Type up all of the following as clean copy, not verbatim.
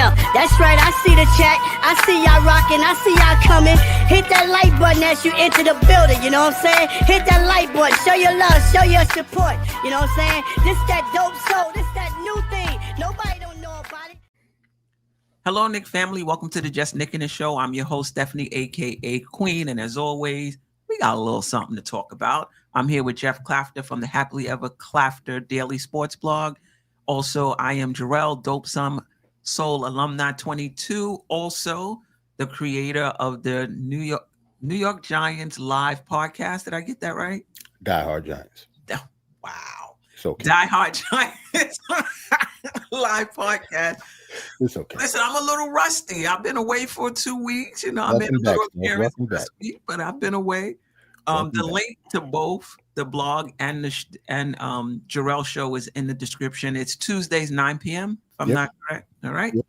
Yeah, that's right. I see the chat. I see y'all rocking. I see y'all coming. Hit that like button as you enter the building. You know what I'm saying? Hit that like button. Show your love. Show your support. You know what I'm saying? This that dope soul. This that new thing. Nobody don't know about it. Hello, Knick family. Welcome to the Just Nickin' Show. I'm your host, Stephanie, a.k.a. Queen. And as always, we got a little something to talk about. I'm here with Geoff Klafter from the Happily Ever Klafter Daily Sports Blog. Also, I am Jerrell, DopeSoul Alumni 22. Also, the creator of the New York Giants live podcast. Did I get that right? Die Hard Giants. Wow. It's okay. Die Hard Giants live podcast. It's okay. Listen, I'm a little rusty. I've been away for 2 weeks. You know, I'm in Welcome a little back. Welcome back. week, but I've been away. The link to both the blog and Jerrell show is in the description. It's Tuesdays 9 p.m. if I'm not correct. All right. Yep.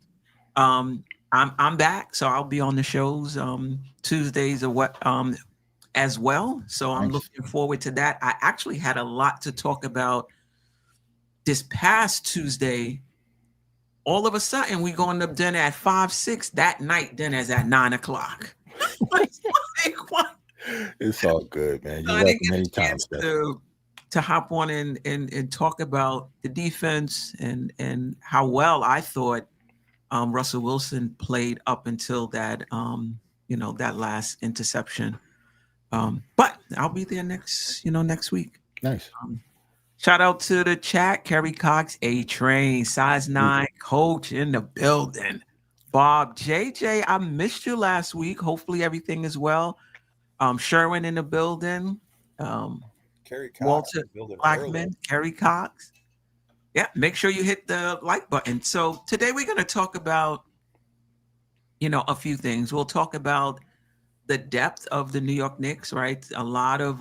I'm back, so I'll be on the shows Tuesdays as well. So I'm looking forward to that. I actually had a lot to talk about this past Tuesday. All of a sudden, we going to dinner at 5-6. That night, dinner's at 9 o'clock. It's all good, man. You're welcome many times. To hop on and talk about the defense and how well I thought Russell Wilson played up until that that last interception. But I'll be there next week. Nice. Shout out to the chat. Kerry Cox, A-Train, size 9, coach in the building. Bob, JJ, I missed you last week. Hopefully everything is well. Sherwin in the building. Kerry Cox, Walter Blackman, Kerry Cox. Yeah, make sure you hit the like button. So today we're going to talk about, a few things. We'll talk about the depth of the New York Knicks, right? A lot of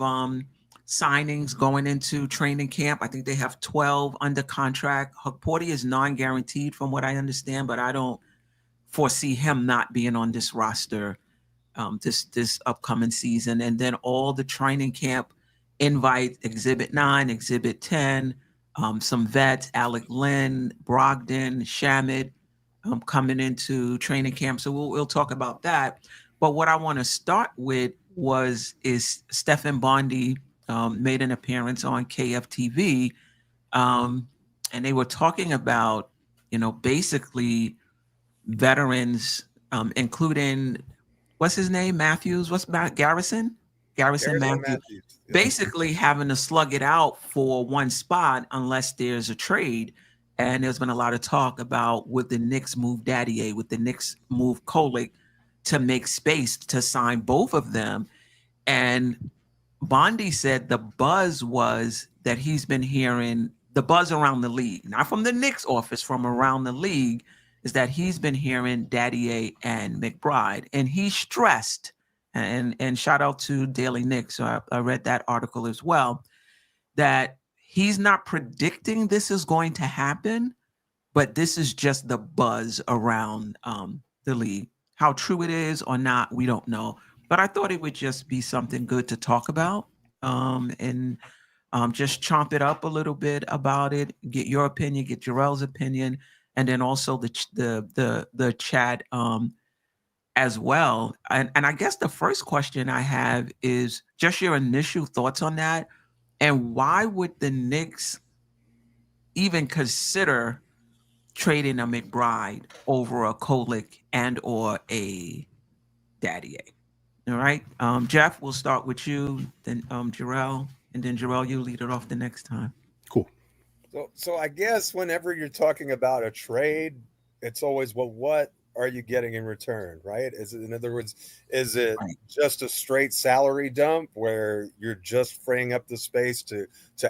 signings going into training camp. I think they have 12 under contract. Porty is non-guaranteed from what I understand, but I don't foresee him not being on this roster this upcoming season. And then all the training camp invite, Exhibit 9, Exhibit 10, some vets, Alec Lynn, Brogdon, Shamet, coming into training camp. So we'll talk about that. But what I want to start with is Stephen Bondi made an appearance on KFTV, and they were talking about, basically veterans, including, what's his name? Matthews? Garrison Matthews. Yeah. Basically having to slug it out for one spot unless there's a trade. And there's been a lot of talk about would the Knicks move Daddy, would the Knicks move Kolick to make space to sign both of them. And Bondi said the buzz was that he's been hearing, the buzz around the league, not from the Knicks office, from around the league, is that he's been hearing Daddy and McBride. And he stressed, and shout out to Daily Knicks, so I read that article as well, that he's not predicting this is going to happen, but this is just the buzz around the league. How true it is or not, we don't know. But I thought it would just be something good to talk about and just chomp it up a little bit about it, get your opinion, get Jerrell's opinion, and then also the chat as well. And I guess the first question I have is just your initial thoughts on that. And why would the Knicks even consider trading a McBride over a Kolick and or a Daddy? All right. Geoff, we'll start with you, then Jerrell, and then Jerrell, you lead it off the next time. Cool. So I guess whenever you're talking about a trade, it's always, well, what are you getting in return, right? In other words, is it just a straight salary dump where you're just freeing up the space to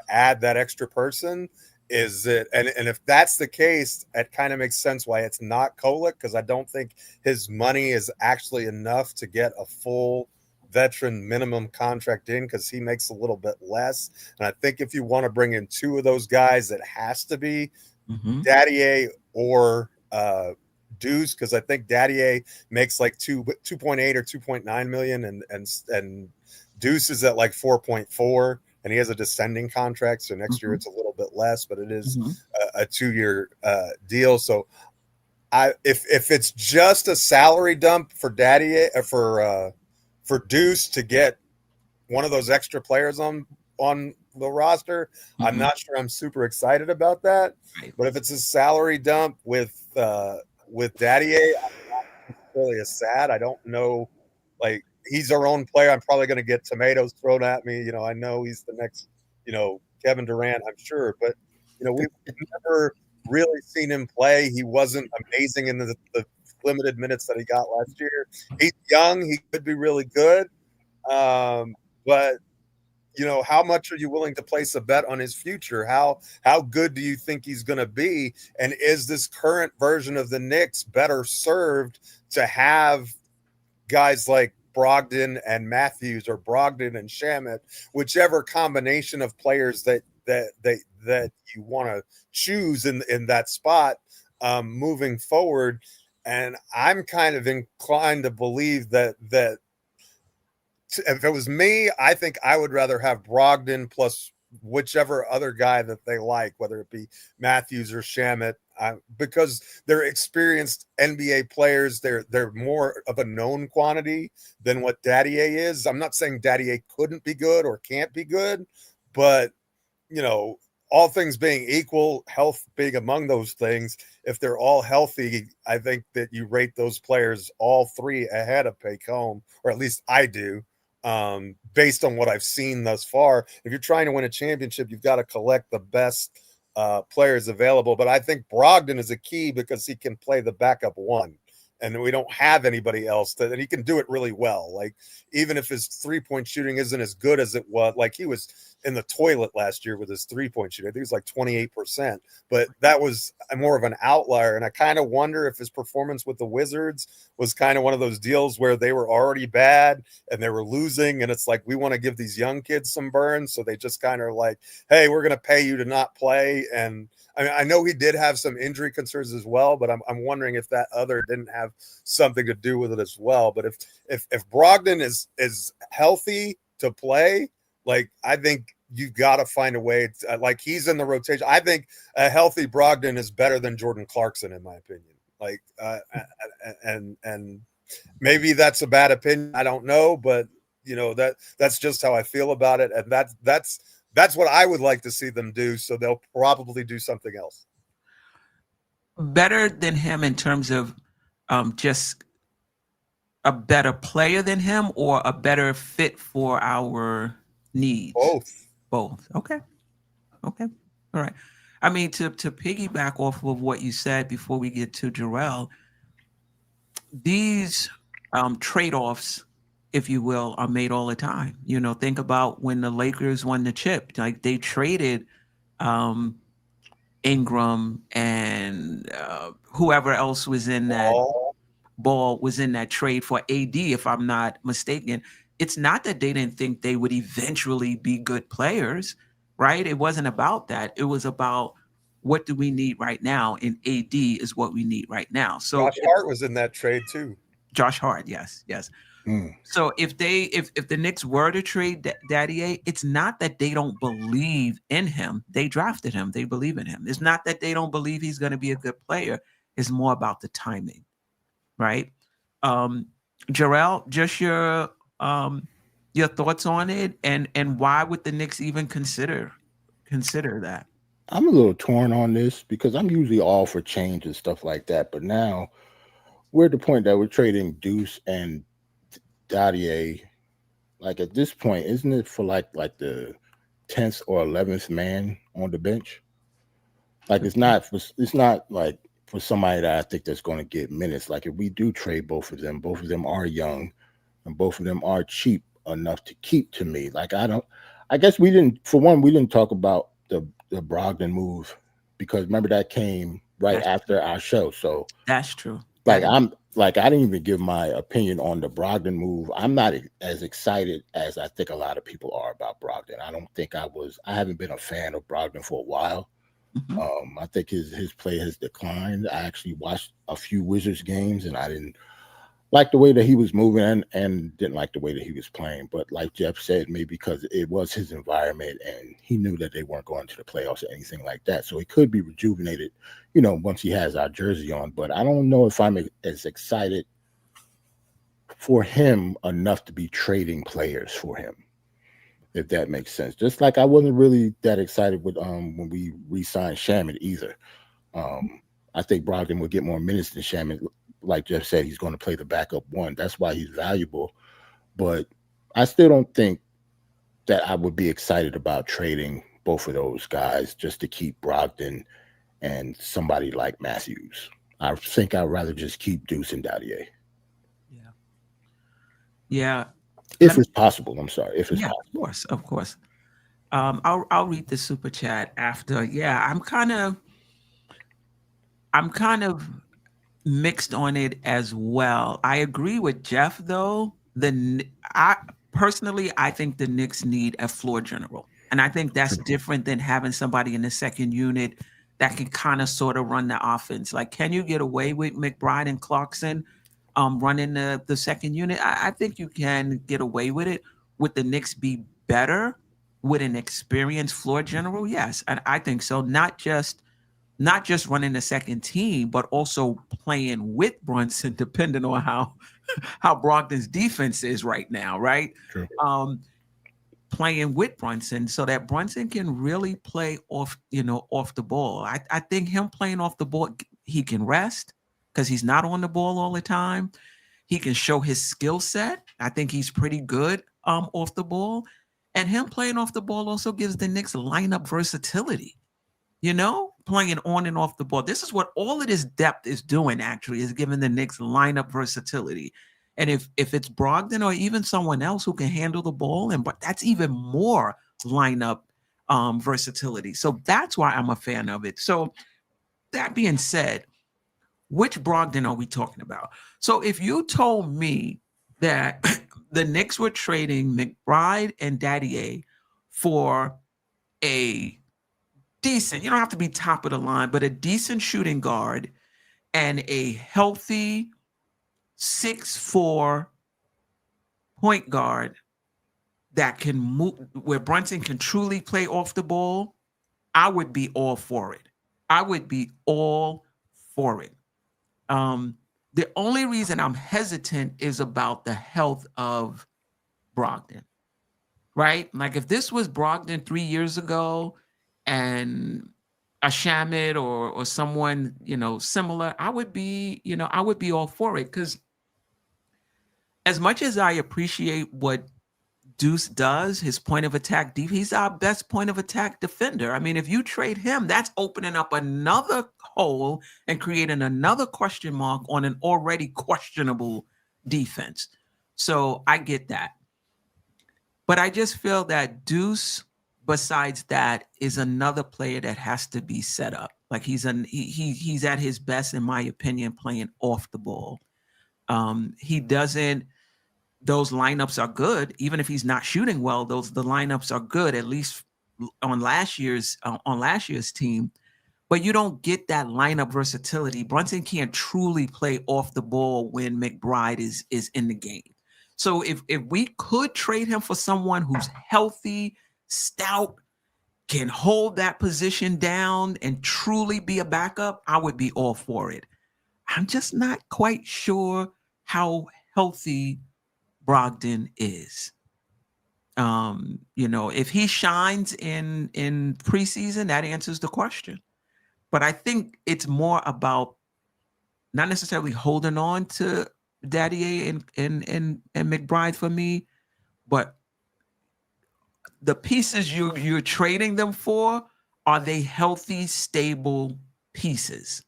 add that extra person? Is it, and if that's the case, it kind of makes sense why it's not Kolick, because I don't think his money is actually enough to get a full veteran minimum contract in, because he makes a little bit less. And I think if you want to bring in two of those guys, it has to be Daddy or Deuce, because I think Daddy makes like 2.8 or 2.9 million, and Deuce is at like 4.4. And he has a descending contract, so next year it's a little bit less, but it is a 2-year deal. So if it's just a salary dump for for Deuce to get one of those extra players on the roster, I'm not sure I'm super excited about that. Right. But if it's a salary dump with Daddier, I'm not necessarily as sad. I don't know, like, he's our own player. I'm probably going to get tomatoes thrown at me. I know he's the next, Kevin Durant, I'm sure, but we've never really seen him play. He wasn't amazing in the limited minutes that he got last year. He's young. He could be really good. But how much are you willing to place a bet on his future? How good do you think he's going to be? And is this current version of the Knicks better served to have guys like Brogdon and Matthews, or Brogdon and Shamet, whichever combination of players that you want to choose in that spot moving forward? And I'm kind of inclined to believe that if it was me, I think I would rather have Brogdon plus whichever other guy that they like, whether it be Matthews or Shamet, because they're experienced NBA players. They're more of a known quantity than what Daddier is. I'm not saying Daddier couldn't be good or can't be good, but all things being equal, health being among those things, if they're all healthy, I think that you rate those players all three ahead of Paycom, or at least I do. Based on what I've seen thus far. If you're trying to win a championship, you've got to collect the best players available. But I think Brogdon is a key because he can play the backup one, and we don't have anybody else and he can do it really well. Like, even if his 3-point shooting isn't as good as it was, like, he was in the toilet last year with his 3-point shooting. I think it was like 28%, but that was more of an outlier. And I kind of wonder if his performance with the Wizards was kind of one of those deals where they were already bad and they were losing. And it's like, we want to give these young kids some burn. So they just kind of like, hey, we're going to pay you to not play. And I mean, I know he did have some injury concerns as well, but I'm wondering if that other didn't have something to do with it as well. But if Brogdon is healthy to play, like, I think you've got to find a way to, like, he's in the rotation. I think a healthy Brogdon is better than Jordan Clarkson, in my opinion. Like, and maybe that's a bad opinion. I don't know, but that's just how I feel about it. And that's what I would like to see them do. So they'll probably do something else. Better than him in terms of just a better player than him, or a better fit for our needs? Both. Okay. All right. I mean, to piggyback off of what you said before we get to Jerrell, these trade-offs, if you will, are made all the time. Think about when the Lakers won the chip. Like, they traded Ingram and whoever else was in that Ball was in that trade for AD, if I'm not mistaken. It's not that they didn't think they would eventually be good players, right? It wasn't about that. It was about, what do we need right now? And AD is what we need right now. So Josh Hart was in that trade too. Josh Hart, yes. So if the Knicks were to trade Daddier, it's not that they don't believe in him. They drafted him. They believe in him. It's not that they don't believe he's going to be a good player. It's more about the timing, right? Jerrell, just your thoughts on it, and why would the Knicks even consider that? I'm a little torn on this because I'm usually all for change and stuff like that, but now we're at the point that we're trading Deuce and Daddier. Like, at this point, isn't it for like the 10th or 11th man on the bench? Like, it's not like for somebody that I think that's going to get minutes. Like, if we do trade both of them are young and both of them are cheap enough to keep, to me. Like, I guess we didn't talk about the Brogdon move, because remember that came right after our show. So that's true. Like, I didn't even give my opinion on the Brogdon move. I'm not as excited as I think a lot of people are about Brogdon. I haven't been a fan of Brogdon for a while. Mm-hmm. I think his play has declined. I actually watched a few Wizards games, and liked the way that he was moving and didn't like the way that he was playing. But like Geoff said, maybe because it was his environment and he knew that they weren't going to the playoffs or anything like that. So he could be rejuvenated, once he has our jersey on. But I don't know if I'm as excited for him enough to be trading players for him, if that makes sense. Just like I wasn't really that excited with when we re-signed Shaman either. I think Brogdon would get more minutes than Shaman. Like Geoff said, he's going to play the backup one. That's why he's valuable. But I still don't think that I would be excited about trading both of those guys just to keep Brogdon and somebody like Matthews. I think I'd rather just keep Deuce and Dadier. Yeah. If it's possible. I'm sorry. If it's possible. Of course. I'll read the super chat after. Yeah, I'm kind of mixed on it as well. I agree with Geoff though. I think the Knicks need a floor general. And I think that's different than having somebody in the second unit that can kind of sort of run the offense. Like, can you get away with McBride and Clarkson running the second unit? I think you can get away with it. Would the Knicks be better with an experienced floor general? Yes, and I think so. Not just running the second team, but also playing with Brunson, depending on how Brogdon's defense is right now, right? True. Playing with Brunson so that Brunson can really play off the ball. I think him playing off the ball, he can rest because he's not on the ball all the time. He can show his skill set. I think he's pretty good off the ball. And him playing off the ball also gives the Knicks lineup versatility, playing on and off the ball. This is what all of this depth is doing, actually, is giving the Knicks lineup versatility. And if it's Brogdon or even someone else who can handle the ball, but that's even more lineup versatility. So that's why I'm a fan of it. So that being said, which Brogdon are we talking about? So if you told me that the Knicks were trading McBride and Dadier for a decent, you don't have to be top of the line, but a decent shooting guard and a healthy 6'4" point guard that can move, where Brunson can truly play off the ball, I would be all for it. I would be all for it. The only reason I'm hesitant is about the health of Brogdon, right? Like if this was Brogdon 3 years ago and a Shaman or someone, similar, I would be all for it. Because as much as I appreciate what Deuce does, his point of attack deep, he's our best point of attack defender. I mean, if you trade him, that's opening up another hole and creating another question mark on an already questionable defense. So I get that. But I just feel that Deuce, besides that, is another player that has to be set up. Like he's at his best, in my opinion, playing off the ball. Those lineups are good, even if he's not shooting well. The lineups are good, at least on last year's team. But you don't get that lineup versatility. Brunson can't truly play off the ball when McBride is in the game. So if we could trade him for someone who's healthy, stout, can hold that position down and truly be a backup, I would be all for it. I'm just not quite sure how healthy Brogdon is. If he shines in preseason, that answers the question. But I think it's more about not necessarily holding on to Dadier and McBride for me, but the pieces you're trading them for, are they healthy, stable pieces?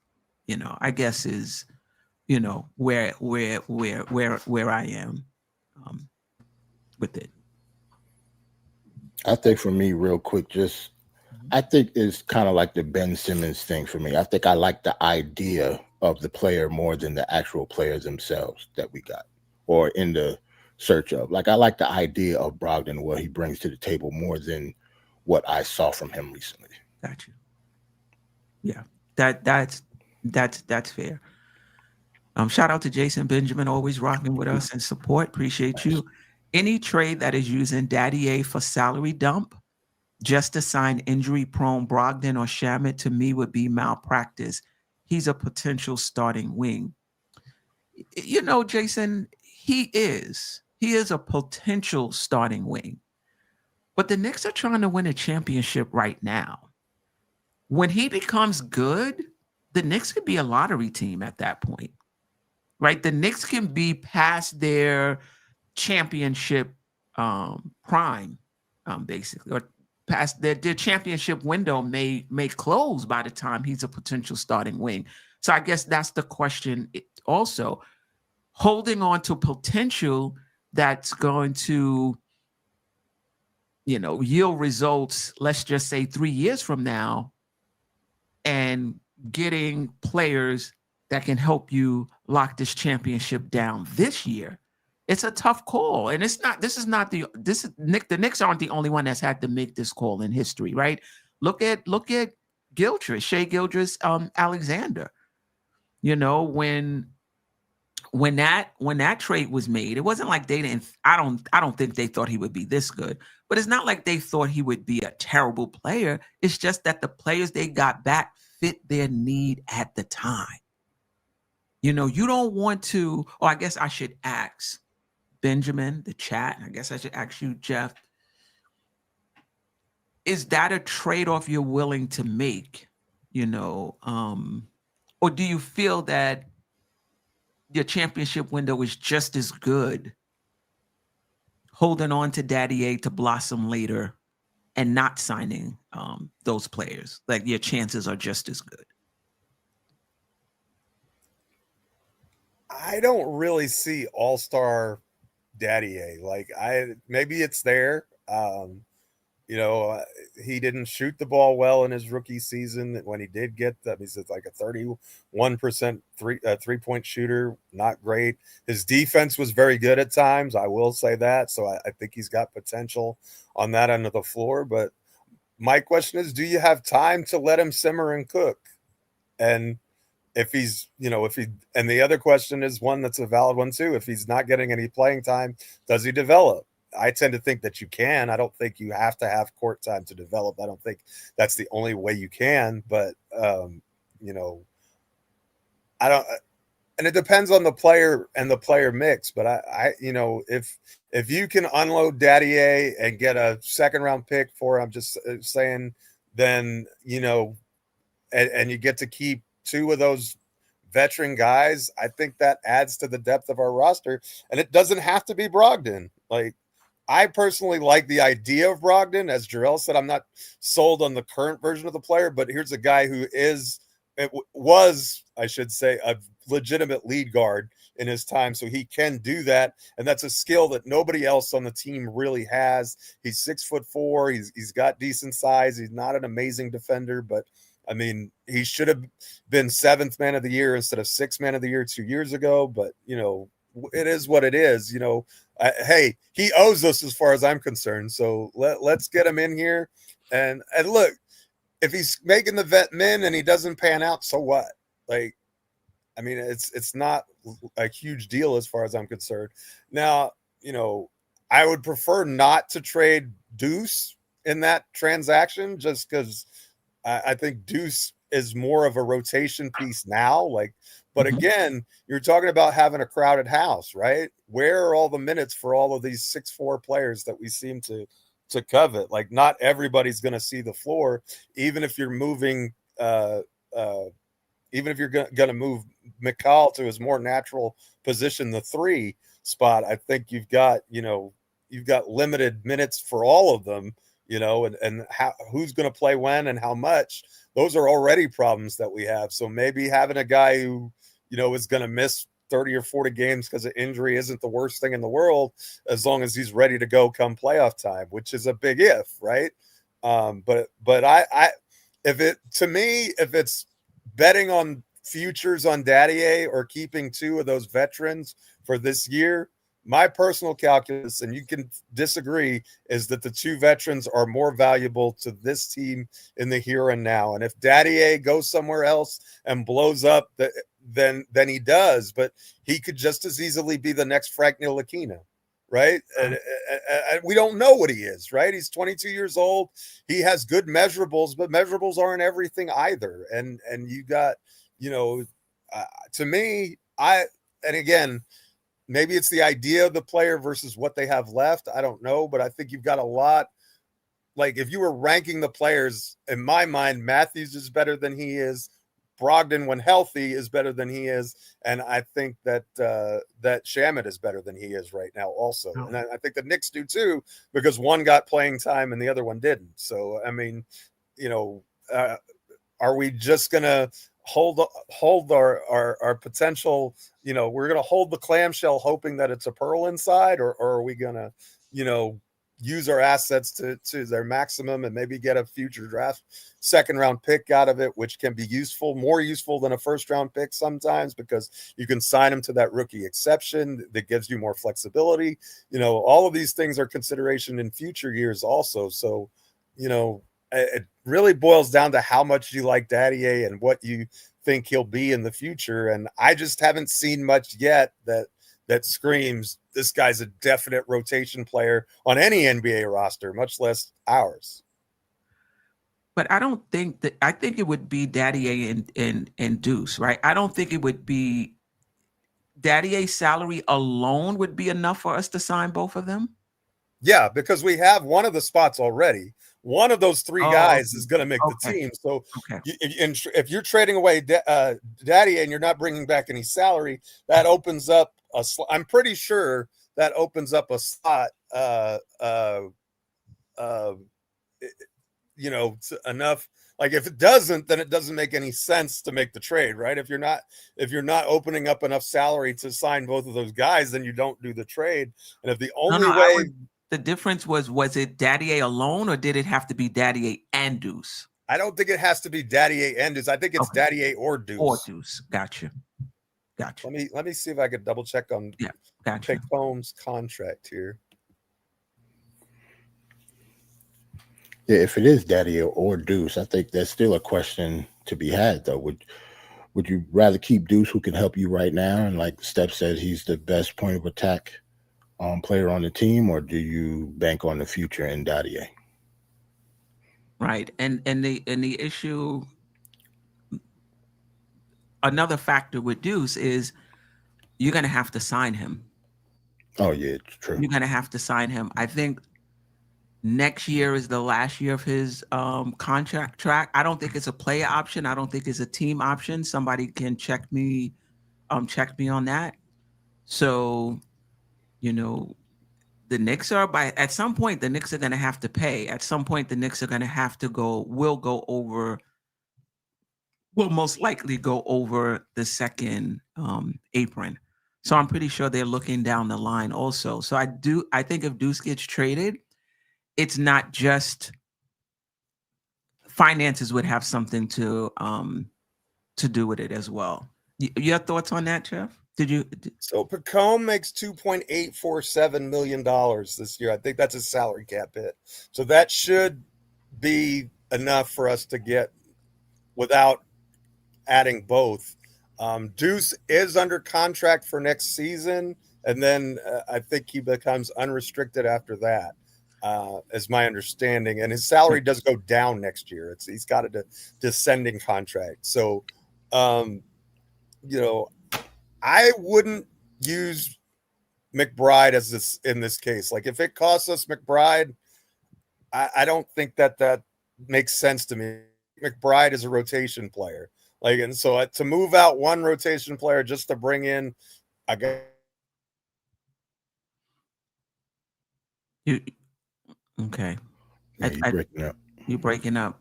I guess is where I am with it. I think for me, real quick, I think it's kind of like the Ben Simmons thing for me. I think I like the idea of the player more than the actual players themselves that we got or in the search of. Like, I like the idea of Brogdon, what he brings to the table more than what I saw from him recently. Got you. Yeah, that's fair. Shout out to Jason Benjamin, always rocking with us and support. Appreciate you. Any trade that is using Daddy A for salary dump just to sign injury-prone Brogdon or Shamet to me would be malpractice. He's a potential starting wing. You know, Jason, he is. He is a potential starting wing. But the Knicks are trying to win a championship right now. When he becomes good, the Knicks could be a lottery team at that point, right? The Knicks can be past their championship prime, basically, or past their championship window may close by the time he's a potential starting wing. So I guess that's the question also. Holding on to potential that's going to, yield results, let's just say 3 years from now, and getting players that can help you lock this championship down this year. It's a tough call. And the Knicks aren't the only one that's had to make this call in history, right? Look at Gilgeous, Shea Gilgeous, Alexander. When that trade was made, it wasn't like they didn't. I don't think they thought he would be this good, but it's not like they thought he would be a terrible player. It's just that the players they got back fit their need at the time. You don't want to, or I guess I should ask Benjamin, the chat. I guess I should ask you, Geoff. Is that a trade-off you're willing to make? Or do you feel that your championship window is just as good holding on to Daddy A to blossom later and not signing those players? Like, your chances are just as good. I don't really see all-star Daddy A. Like, maybe it's there. He didn't shoot the ball well in his rookie season. When he did get that, he's like a 31% three-point shooter. Not great. His defense was very good at times. I will say that. So I think he's got potential on that end of the floor. But my question is, do you have time to let him simmer and cook? And and the other question is one that's a valid one too. If he's not getting any playing time, does he develop? I tend to think that you can. I don't think you have to have court time to develop. I don't think that's the only way you can, but I don't, and it depends on the player and the player mix, but if you can unload Daddy A and get a second round pick for, I'm just saying, then, and you get to keep two of those veteran guys, I think that adds to the depth of our roster. And it doesn't have to be Brogdon. Like, I personally like the idea of Brogdon. As Jerrell said, I'm not sold on the current version of the player, but here's a guy who was, I should say, a legitimate lead guard in his time, so he can do that, and that's a skill that nobody else on the team really has. He's 6'4". He's got decent size. He's not an amazing defender, but I mean, he should have been 7th man of the year instead of 6th man of the year 2 years ago. But it is what it is. Hey, he owes us as far as I'm concerned. So let's get him in here. And look, if he's making the vet min and he doesn't pan out, so what? Like, I mean, it's not a huge deal as far as I'm concerned. Now, I would prefer not to trade Deuce in that transaction, just because I think Deuce is more of a rotation piece now. But again, you're talking about having a crowded house, right? Where are all the minutes for all of these 6'4" players that we seem to covet? Like, not everybody's going to see the floor, even if you're moving, even if you're going to move McCall to his more natural position, the 3 spot. I think you've got limited minutes for all of them, and who's going to play when and how much. Those are already problems that we have. So maybe having a guy who, is going to miss 30 or 40 games because of injury isn't the worst thing in the world, as long as he's ready to go come playoff time, which is a big if, right? But if it's betting on futures on Daddy A or keeping 2 of those veterans for this year, my personal calculus, and you can disagree, is that the two veterans are more valuable to this team in the here and now. And if Daddy goes somewhere else and blows up, then he does. But he could just as easily be the next Frank Ntilikina, right? And we don't know what he is, right? He's 22 years old. He has good measurables, but measurables aren't everything either. And you got, to me, and again, maybe it's the idea of the player versus what they have left. I don't know, but I think you've got a lot. Like if you were ranking the players, in my mind, Matthews is better than he is. Brogdon, when healthy, is better than he is. And I think that that Shamet is better than he is right now also. Oh. And I think the Knicks do too, because one got playing time and the other one didn't. So, I mean, are we just going to hold our potential, we're going to hold the clamshell hoping that it's a pearl inside, or are we going to, use our assets to their maximum and maybe get a future draft second round pick out of it, which can be more useful than a first round pick sometimes, because you can sign them to that rookie exception that gives you more flexibility. All of these things are consideration in future years also. So, it really boils down to how much you like Daddy and what you think he'll be in the future. And I just haven't seen much yet that screams this guy's a definite rotation player on any NBA roster, much less ours. But I don't think that, I think it would be Daddy and Deuce, right? I don't think it would be Daddy's salary alone would be enough for us to sign both of them. Yeah, because we have one of the spots already. One of those three guys is going to make the team. So if you're trading away Daddy and you're not bringing back any salary, that opens up I'm pretty sure that opens up a slot, enough. Like if it doesn't, then it doesn't make any sense to make the trade, right? If you're not opening up enough salary to sign both of those guys, then you don't do the trade. And if the only way. The difference was it Daddy alone, or did it have to be Daddy and Deuce? I don't think it has to be Daddy and Deuce. I think it's Daddy or Deuce. Or Deuce. Gotcha. Let me see if I could double check on Pickholm's contract here. Yeah, if it is Daddy or Deuce, I think there's still a question to be had though. Would you rather keep Deuce, who can help you right now, and like Steph said, he's the best point of attack player on the team, or do you bank on the future in Daddy? Right, and the issue, another factor with Deuce is you're going to have to sign him. Oh yeah, it's true. You're going to have to sign him. I think next year is the last year of his contract track. I don't think it's a player option. I don't think it's a team option. Somebody can check me on that. So, the Knicks at some point, the Knicks are going to have to pay. At some point, the Knicks are going to have to will most likely go over the second apron. So I'm pretty sure they're looking down the line also. So I think if Deuce gets traded, it's not just finances would have something to do with it as well. Your thoughts on that, Geoff? So Pickholm makes $2.847 million this year. I think that's a salary cap hit. So that should be enough for us to get without adding both. Deuce is under contract for next season, and then I think he becomes unrestricted after that, is my understanding. And his salary does go down next year. He's got a descending contract. So, I wouldn't use McBride in this case. Like if it costs us McBride, I don't think that makes sense to me. McBride is a rotation player. And so to move out one rotation player just to bring in a guy. Okay. Yeah, you're breaking up. You're breaking up.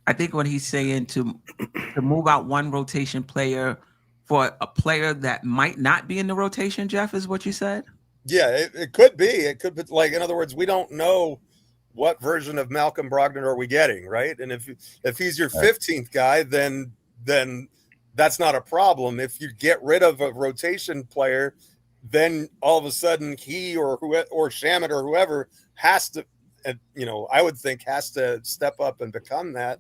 I think what he's saying to move out one rotation player for a player that might not be in the rotation, Geoff, is what you said? Yeah, it could be. It could be, in other words, we don't know what version of Malcolm Brogdon are we getting, right? And if he's your 15th guy, then that's not a problem. If you get rid of a rotation player then all of a sudden he or Shamet or whoever has to, I would think has to step up and become that.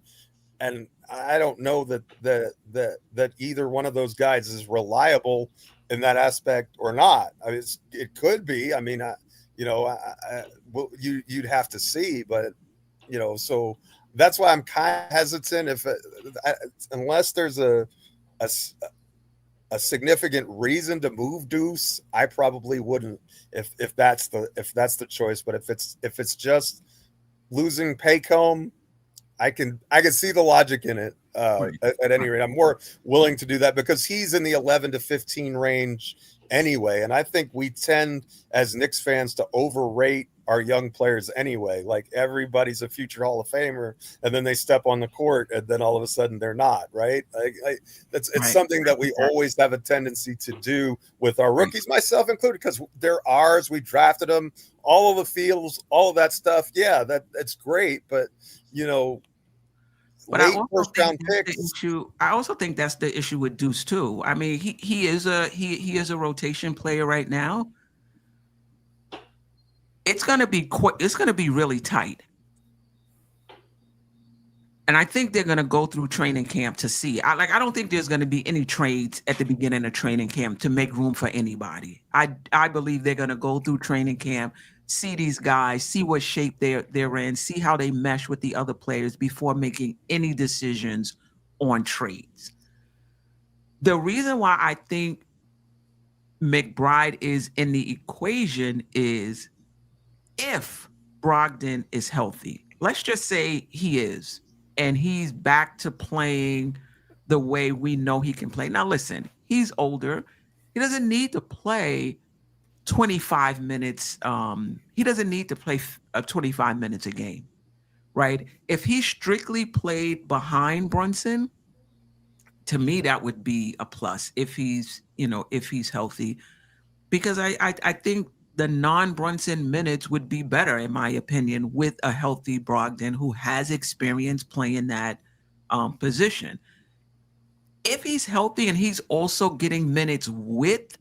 And I don't know that either one of those guys is reliable in that aspect or not. I mean, it could be. I mean, you'd have to see, but so that's why I'm kind of hesitant. Unless there's a significant reason to move Deuce, I probably wouldn't if that's the choice. But if it's just losing Paycomb, I can see the logic in it. At any rate, I'm more willing to do that because he's in the 11 to 15 range anyway, and I think we tend as Knicks fans to overrate our young players anyway. Like everybody's a future Hall of Famer, and then they step on the court, and then all of a sudden they're not. Right? It's something that we always have a tendency to do with our rookies, myself included, because they're ours. We drafted them, all of the feels, all of that stuff. Yeah, that's great, but But I also think that's the issue with Deuce too. I mean, he is a rotation player right now. It's gonna be really tight, and I think they're gonna go through training camp to see. I don't think there's gonna be any trades at the beginning of training camp to make room for anybody. I believe they're gonna go through training camp, see these guys, see what shape they're in, see how they mesh with the other players before making any decisions on trades. The reason why I think McBride is in the equation is if Brogdon is healthy. Let's just say he is, and he's back to playing the way we know he can play. Now, listen, he's older. He doesn't need to play 25 minutes. He doesn't need to play 25 minutes a game, right? If he strictly played behind Brunson, to me, that would be a plus if he's healthy, because I think the non-Brunson minutes would be better, in my opinion, with a healthy Brogdon who has experience playing that position. If he's healthy and he's also getting minutes with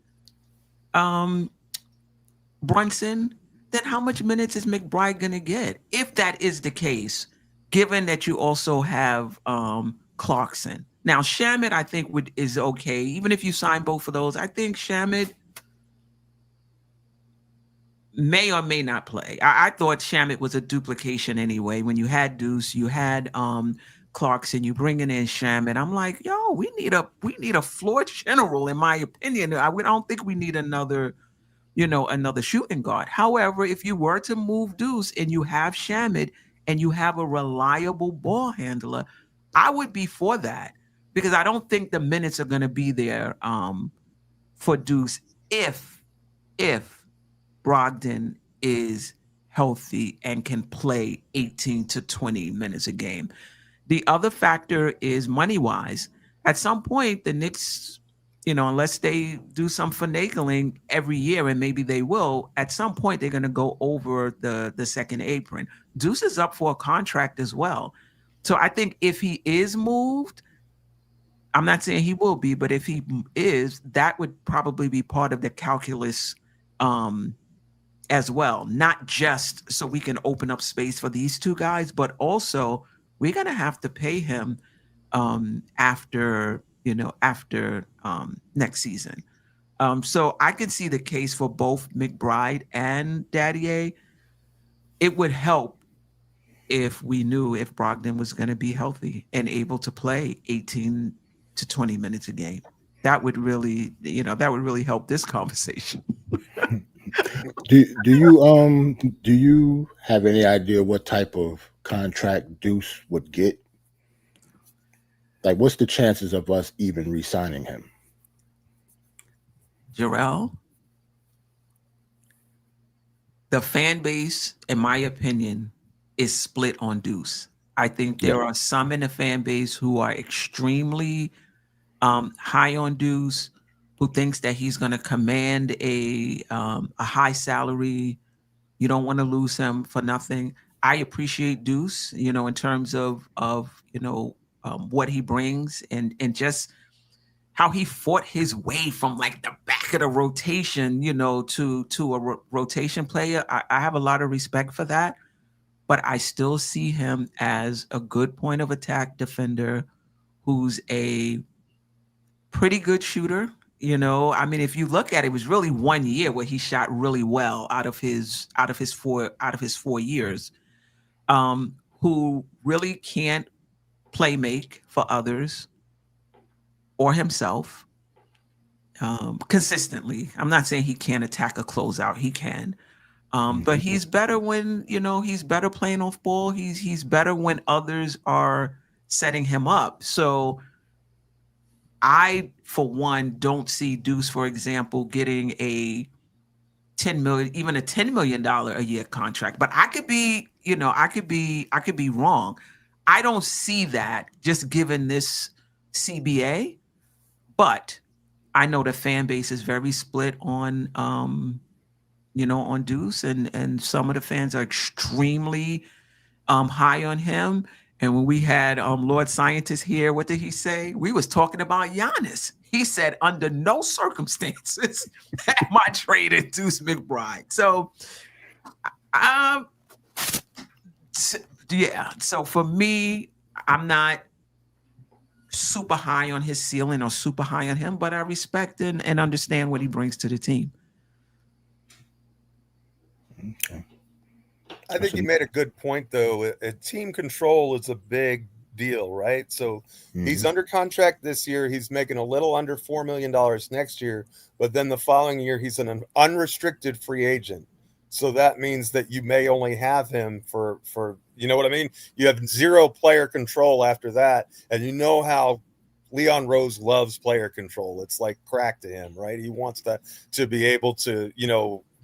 Brunson, then how much minutes is McBride going to get? If that is the case, given that you also have Clarkson. Now, Shamet, I think, is okay. Even if you sign both of those, I think Shamet may or may not play. I thought Shamet was a duplication anyway. When you had Deuce, you had Clarkson, you bringing in Shamet. I'm like, yo, we need a floor general, in my opinion. I don't think we need another shooting guard. However, if you were to move Deuce and you have Shamet and you have a reliable ball handler, I would be for that, because I don't think the minutes are going to be there for Deuce if Brogdon is healthy and can play 18 to 20 minutes a game. The other factor is money-wise. At some point, the Knicks, unless they do some finagling every year, and maybe they will, at some point they're going to go over the second apron. Deuce is up for a contract as well. So I think if he is moved, I'm not saying he will be, but if he is, that would probably be part of the calculus as well. Not just so we can open up space for these two guys, but also we're going to have to pay him after next season. So I can see the case for both McBride and Dadier. It would help if we knew if Brogdon was going to be healthy and able to play 18 to 20 minutes a game. That would really help this conversation. Do you have any idea what type of contract Deuce would get? Like, what's the chances of us even re-signing him? Jerrell, the fan base, in my opinion, is split on Deuce. I think there are some in the fan base who are extremely high on Deuce, who thinks that he's going to command a high salary. You don't want to lose him for nothing. I appreciate Deuce, in terms of what he brings and just how he fought his way from like the back at a rotation, to a rotation player. I have a lot of respect for that, but I still see him as a good point of attack defender who's a pretty good shooter. I mean, if you look at it, it was really 1 year where he shot really well out of his 4 years. Who really can't play make for others or himself consistently. I'm not saying he can't attack a closeout. He can. But he's better when, he's better playing off ball. He's better when others are setting him up. So I, for one, don't see Deuce, for example, getting a $10 million, even a $10 million a year contract. But I could be, I could be wrong. I don't see that just given this CBA, but I know the fan base is very split on on Deuce, and some of the fans are extremely high on him. And when we had Lord Scientist here, what did he say? We was talking about Giannis. He said, under no circumstances am I traded Deuce McBride. So, yeah. So for me, I'm not super high on his ceiling or super high on him, but I respect and understand what he brings to the team. Okay. I think you made a good point, though. Team control is a big deal, right? So he's under contract this year. He's making a little under $4 million next year, but then the following year, he's an unrestricted free agent. So that means that you may only have him for you know what I mean? You have zero player control after that. And you know how Leon Rose loves player control. It's like crack to him, right? He wants that to be able to,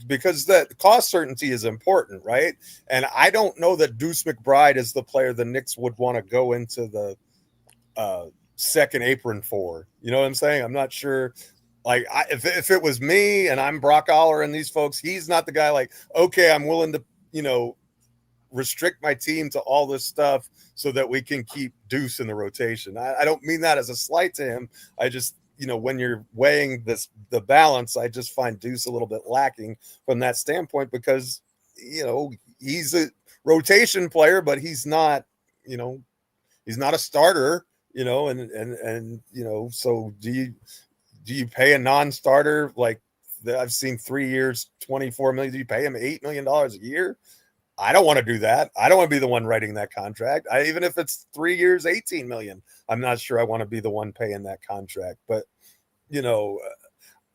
because that cost certainty is important, right? And I don't know that Deuce McBride is the player the Knicks would want to go into the second apron for. You know what I'm saying? I'm not sure. Like, if it was me and I'm Brock Aller and these folks, he's not the guy like, okay, I'm willing to, restrict my team to all this stuff so that we can keep Deuce in the rotation. I don't mean that as a slight to him. I just, when you're weighing the balance, I just find Deuce a little bit lacking from that standpoint because, he's a rotation player, but he's not, he's not a starter, and so do you pay a non-starter? Like I've seen 3 years, $24 million. Do you pay him $8 million a year? I don't want to do that. I don't want to be the one writing that contract. Even if it's 3 years, $18 million, I'm not sure I want to be the one paying that contract. But,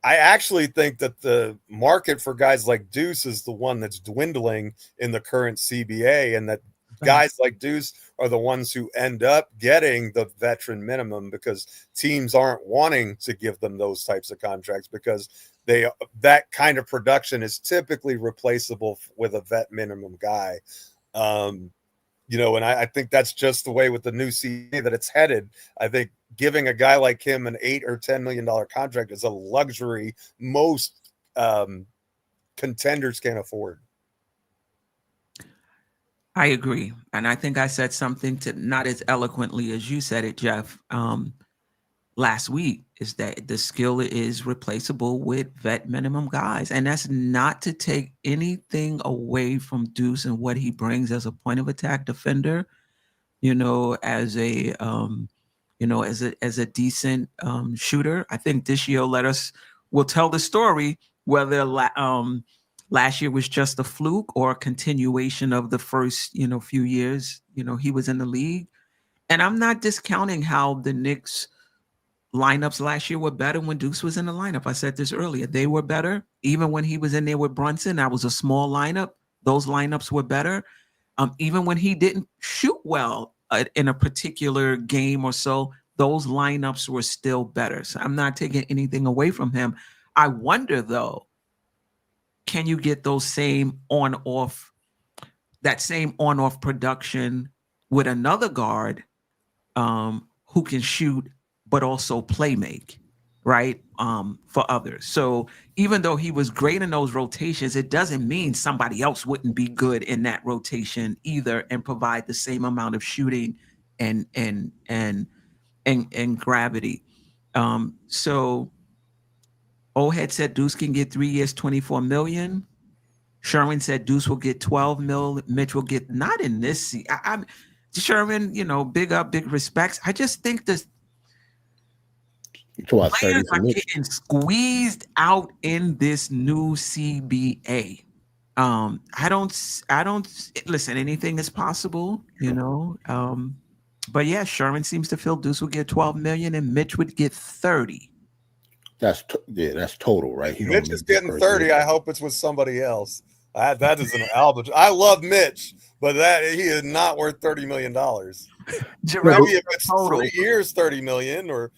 I actually think that the market for guys like Deuce is the one that's dwindling in the current CBA, and that guys like Deuce are the ones who end up getting the veteran minimum because teams aren't wanting to give them those types of contracts because that kind of production is typically replaceable with a vet minimum guy. And I think that's just the way with the new CBA that it's headed. I think giving a guy like him an $8 or $10 million contract is a luxury most contenders can't afford. I agree. And I think I said something to not as eloquently as you said it, Geoff, last week, is that the skill is replaceable with vet minimum guys. And that's not to take anything away from Deuce and what he brings as a point of attack defender, as a, as a decent shooter. I think this year will tell the story whether last year was just a fluke or a continuation of the first, few years, he was in the league. And I'm not discounting how the Knicks lineups last year were better when Deuce was in the lineup. I said this earlier. They were better. Even when he was in there with Brunson, that was a small lineup. Those lineups were better. Even when he didn't shoot well in a particular game or so, those lineups were still better. So I'm not taking anything away from him. I wonder, though, can you get that same on-off production with another guard who can shoot but also play make, right, for others. So even though he was great in those rotations, it doesn't mean somebody else wouldn't be good in that rotation either and provide the same amount of shooting and gravity. So Old Head said Deuce can get 3 years, 24 million. Sherman said Deuce will get 12 mil. Mitch will get not in this season. I'm Sherman, big up, big respects. I just think this players are getting squeezed out in this new CBA. I don't listen, anything is possible, but yeah, Sherman seems to feel Deuce will get 12 million and Mitch would get 30. That's total, right? Mitch is getting 30. I hope it's with somebody else. That is an albatross. I love Mitch, but he is not worth $30 million. Maybe if it's total. 3 years, 30 million, or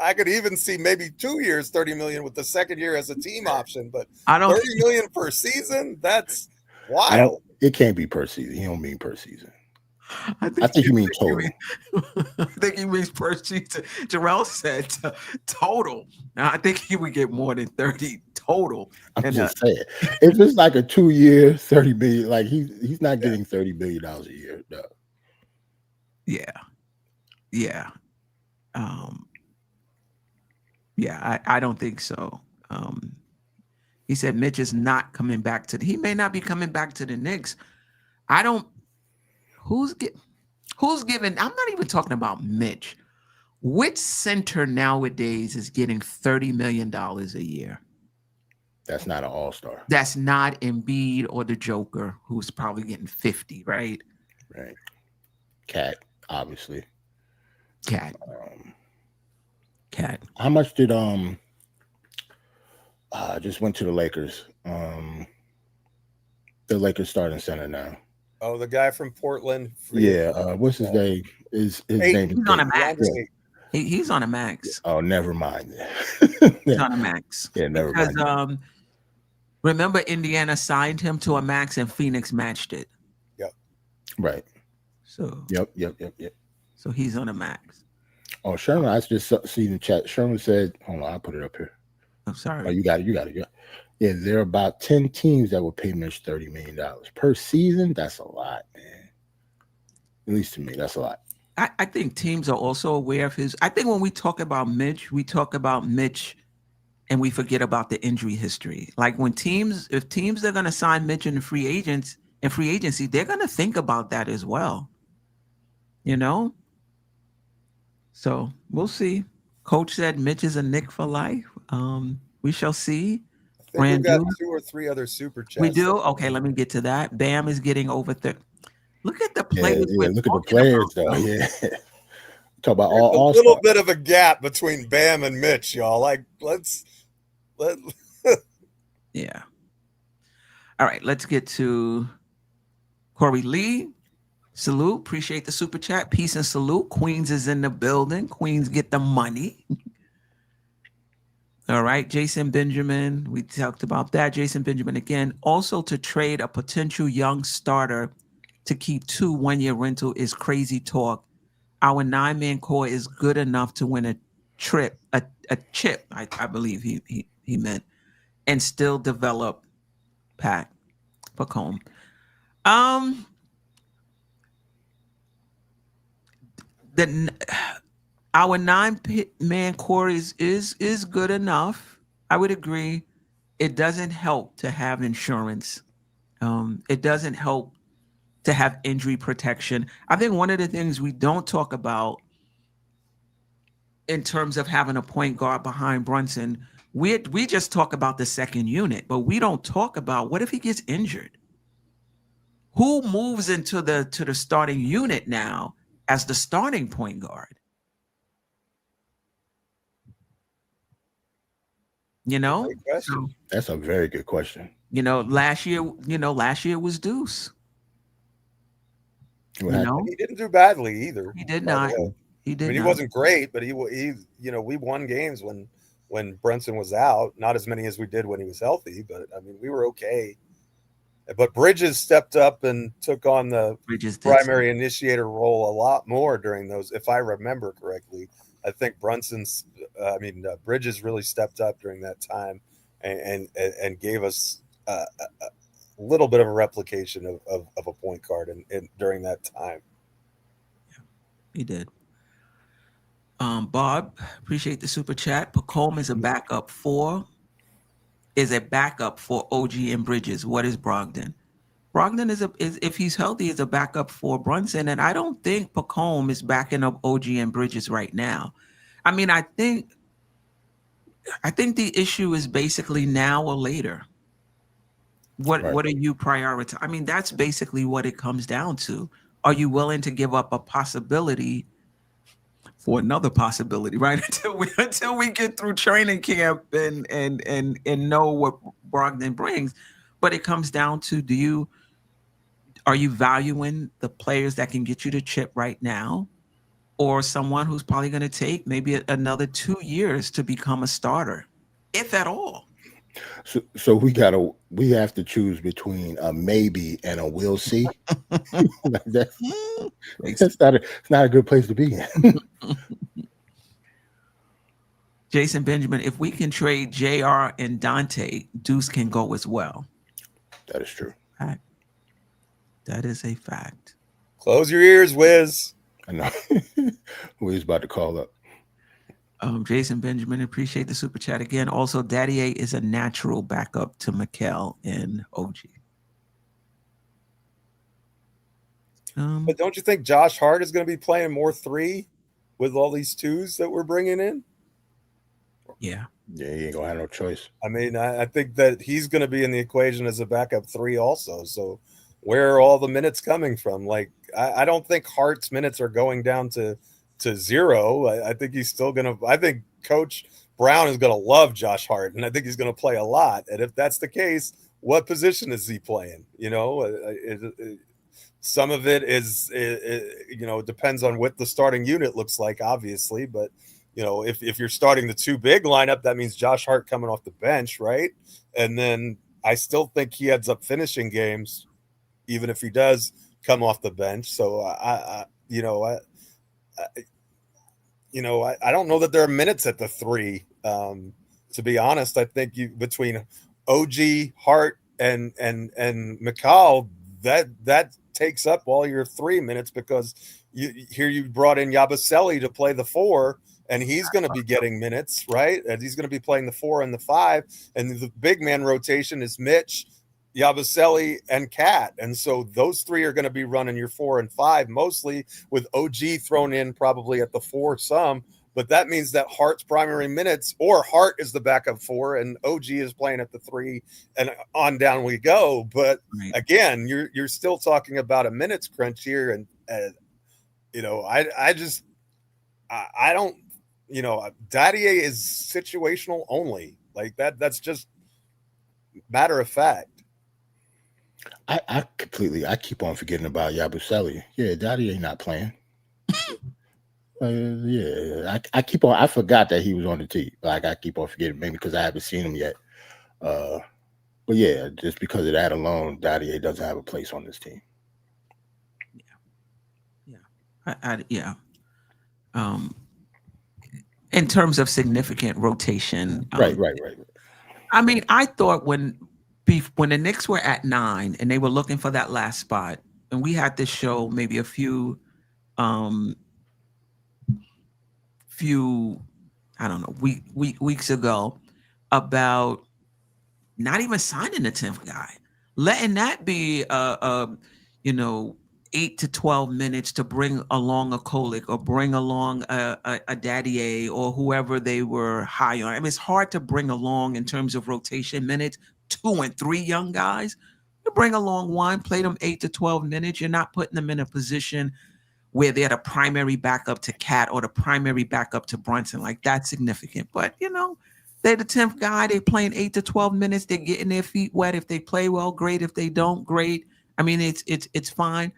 I could even see maybe 2 years, 30 million with the second year as a team option. But I don't 30 million per season. That's wild. It can't be per season. He don't mean per season. I think you mean total. I think he means per season. Jerrell said total. Now I think he would get more than 30 total. I'm just saying, if it's like a 2 year, 30 million, like he's not getting $30 million a year. No. Yeah. I don't think so. He said Mitch is not coming back he may not be coming back to the Knicks. Who's giving? I'm not even talking about Mitch. Which center nowadays is getting $30 million a year? That's not an all-star. That's not Embiid or the Joker, who's probably getting 50, right? Right. Cat, obviously. Cat. How much did I just went to the Lakers. The Lakers starting center now. Oh, the guy from Portland. Yeah. What's his name? His name? He's on a max. He's on a max. Oh, never mind. He's on a max. Yeah, never mind. Because remember, Indiana signed him to a max, and Phoenix matched it. Yep. Right. So. Yep. So he's on a max. Oh, Sherman, I just see in the chat. Sherman said, "Hold on, I'll put it up here." I'm sorry. Oh, you got it. Yeah, there are about 10 teams that will pay Mitch $30 million per season. That's a lot, man. At least to me, that's a lot. I think teams are also aware of his. I think when we talk about Mitch, and we forget about the injury history. Like if teams are going to sign Mitch in free agency, they're going to think about that as well. So we'll see. Coach said Mitch is a Knick for life. We shall see. We've got 2 or 3 other super chats. We do? Okay, let me get to that. Bam is getting over 30. Look at the players. Yeah, look at the players, though. Yeah. Talk about all a little bit of a gap between Bam and Mitch, y'all. Like, let's. Yeah. All right, let's get to Corey Lee. Salute. Appreciate the super chat. Peace and salute. Queens is in the building. Queens get the money. All right. Jason Benjamin. We talked about that. Jason Benjamin again. Also, to trade a potential young starter to keep 2 1-year rental is crazy talk. Our 9-man core is good enough to win a chip, I believe he meant, and still develop Pat Pacome. Our 9-man core is good enough. I would agree. It doesn't help to have insurance. It doesn't help to have injury protection. I think one of the things we don't talk about in terms of having a point guard behind Brunson, we just talk about the second unit, but we don't talk about what if he gets injured? Who moves into the starting unit now as the starting point guard? That's a very good question. Last year was Deuce. He didn't do badly either. He did not. He did. He wasn't great, but he we won games when Brunson was out. Not as many as we did when he was healthy, but we were okay. But Bridges stepped up and took on the primary initiator role a lot more during those, if I remember correctly. I think Bridges really stepped up during that time and gave us a little bit of a replication of a point guard during that time. Yeah, he did. Bob, appreciate the super chat. Pacome is a backup 4. is a backup for OG and Bridges. What is Brogdon? Brogdon is if he's healthy, is a backup for Brunson, and I don't think Pacome is backing up OG and Bridges right now. I mean, I think the issue is basically now or later. What are you prioritizing? I mean, that's basically what it comes down to. Are you willing to give up a possibility for another possibility, right? Until we get through training camp and know what Brogdon brings. But it comes down to, are you valuing the players that can get you to chip right now, or someone who's probably going to take maybe another 2 years to become a starter, if at all? So we have to choose between a maybe and a we'll see. That's not a good place to be in. Jason Benjamin, if we can trade JR and Dante, Deuce can go as well. That is true. Fact. That is a fact. Close your ears, Wiz. I know. Wiz about to call up. Jason Benjamin, appreciate the super chat again. Also, Daddy A is a natural backup to Mikal and OG. But don't you think Josh Hart is going to be playing more 3 with all these 2s that we're bringing in? Yeah. Yeah, he ain't going to have no choice. I mean, I think that he's going to be in the equation as a backup 3 also. So where are all the minutes coming from? Like, I don't think Hart's minutes are going down to 0. I think he's still going to – I think Coach Brown is going to love Josh Hart, and I think he's going to play a lot. And if that's the case, what position is he playing? You know, some of it is, you know, depends on what the starting unit looks like, obviously. But, you know, if you're starting the 2 big lineup, that means Josh Hart coming off the bench, right? And then I still think he ends up finishing games, even if he does come off the bench. So, I don't know that there are minutes at the 3. To be honest, I think between OG, Hart, and McCall, that takes up all your 3 minutes, because you brought in Yabusele to play the 4, and he's going to be getting minutes, right? And he's going to be playing the 4 and the 5, and the big man rotation is Mitch, Yabusele, and Cat. And so those 3 are going to be running your 4 and 5 mostly, with OG thrown in probably at the 4 some. But that means that Hart's primary minutes, or Hart is the backup 4 and OG is playing at the 3, and on down we go. But again, you're still talking about a minutes crunch here. And you know, I don't, you know, Dadier is situational only, like that. That's just matter of fact. I keep on forgetting about Yabusele. Yeah, Dadier not playing. I forgot that he was on the team. Like, I keep on forgetting, maybe because I haven't seen him yet. But yeah, just because of that alone, Dadier doesn't have a place on this team. Yeah. In terms of significant rotation, right. I mean, I thought when the Knicks were at 9 and they were looking for that last spot, and we had this show maybe a few I don't know, weeks ago, about not even signing the 10th guy, letting that be 8 to 12 minutes to bring along a Kolick or bring along a Daddy A or whoever they were high on. I mean, it's hard to bring along, in terms of rotation minutes, 2 and 3 young guys. You bring along one, play them 8 to 12 minutes. You're not putting them in a position where they're the primary backup to Cat or the primary backup to Brunson. Like, that's significant. But, you know, they're the 10th guy. They're playing 8 to 12 minutes. They're getting their feet wet. If they play well, great. If they don't, great. I mean, it's fine.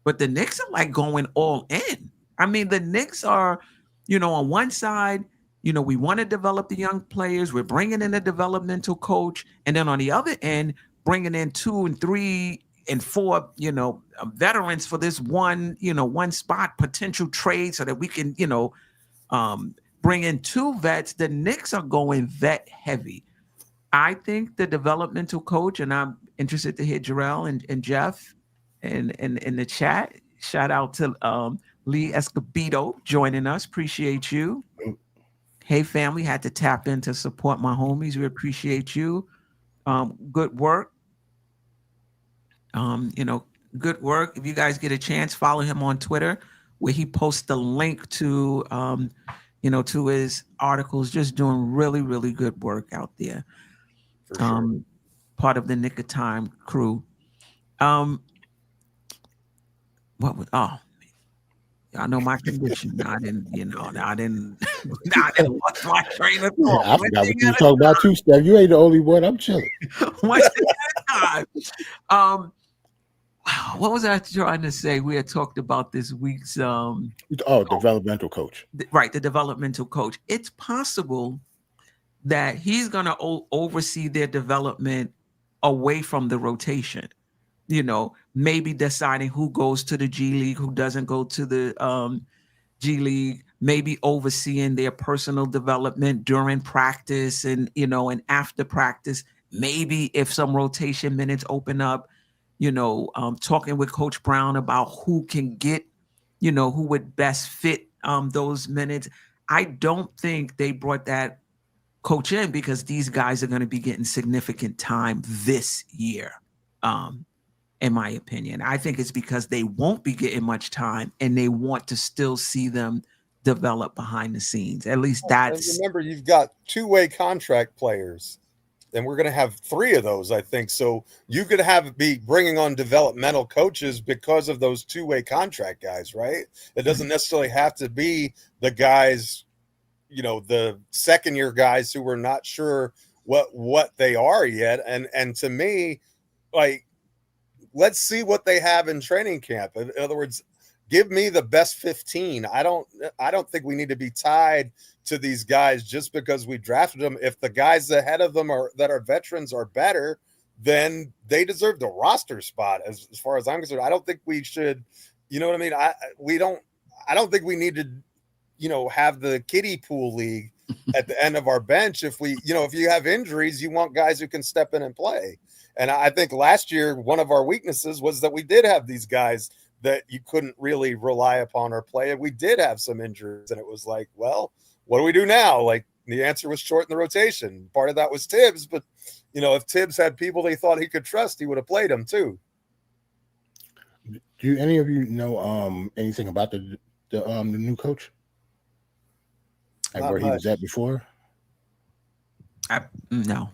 But the Knicks are like going all in. I mean, the Knicks are, you know, on one side, you know, we want to develop the young players. We're bringing in a developmental coach. And then on the other end, bringing in 2 and 3 and 4, you know, veterans for this one spot potential trade, so that we can, you know, bring in 2 vets. The Knicks are going vet heavy. I think the developmental coach, and I'm interested to hear Jerrell and Geoff and in the chat. Shout out to Lee Escobedo joining us. Appreciate you. Hey family, had to tap in to support my homies. We appreciate you. Good work. Good work. If you guys get a chance, follow him on Twitter, where he posts the link to, to his articles. Just doing really, really good work out there. For sure. Part of the Nick of Time crew. What was? Oh, y'all know my condition. I didn't watch my train of thought. I forgot what you were talking about too, Steph. You ain't the only one. I'm chilling. One thing at a time. What was I trying to say? We had talked about this week's developmental coach. Right, the developmental coach. It's possible that he's going to oversee their development away from the rotation. Maybe deciding who goes to the G League, who doesn't go to the G League, maybe overseeing their personal development during practice and after practice. Maybe if some rotation minutes open up, talking with Coach Brown about who can get, who would best fit those minutes. I don't think they brought that coach in because these guys are going to be getting significant time this year. In my opinion, I think it's because they won't be getting much time and they want to still see them develop behind the scenes. At least that's. And remember, you've got two-way contract players, and we're going to have 3 of those, I think. So you could be bringing on developmental coaches because of those two-way contract guys, right? It doesn't necessarily have to be the guys, the second-year guys who we're not sure what they are yet. And to me, like, let's see what they have in training camp. In other words, give me the best 15. I don't think we need to be tied to these guys just because we drafted them. If the guys ahead of them that are veterans are better, then they deserve the roster spot. As far as I'm concerned, I don't think we should. You know what I mean? I don't think we need to, have the kiddie pool league at the end of our bench. If you have injuries, you want guys who can step in and play. And I think last year, one of our weaknesses was that we did have these guys that you couldn't really rely upon or play. And we did have some injuries. And it was like, well, what do we do now? Like, the answer was shorten the rotation. Part of that was Tibbs. But, if Tibbs had people they thought he could trust, he would have played them too. Do any of you know anything about the new coach? Like where he was at before? No.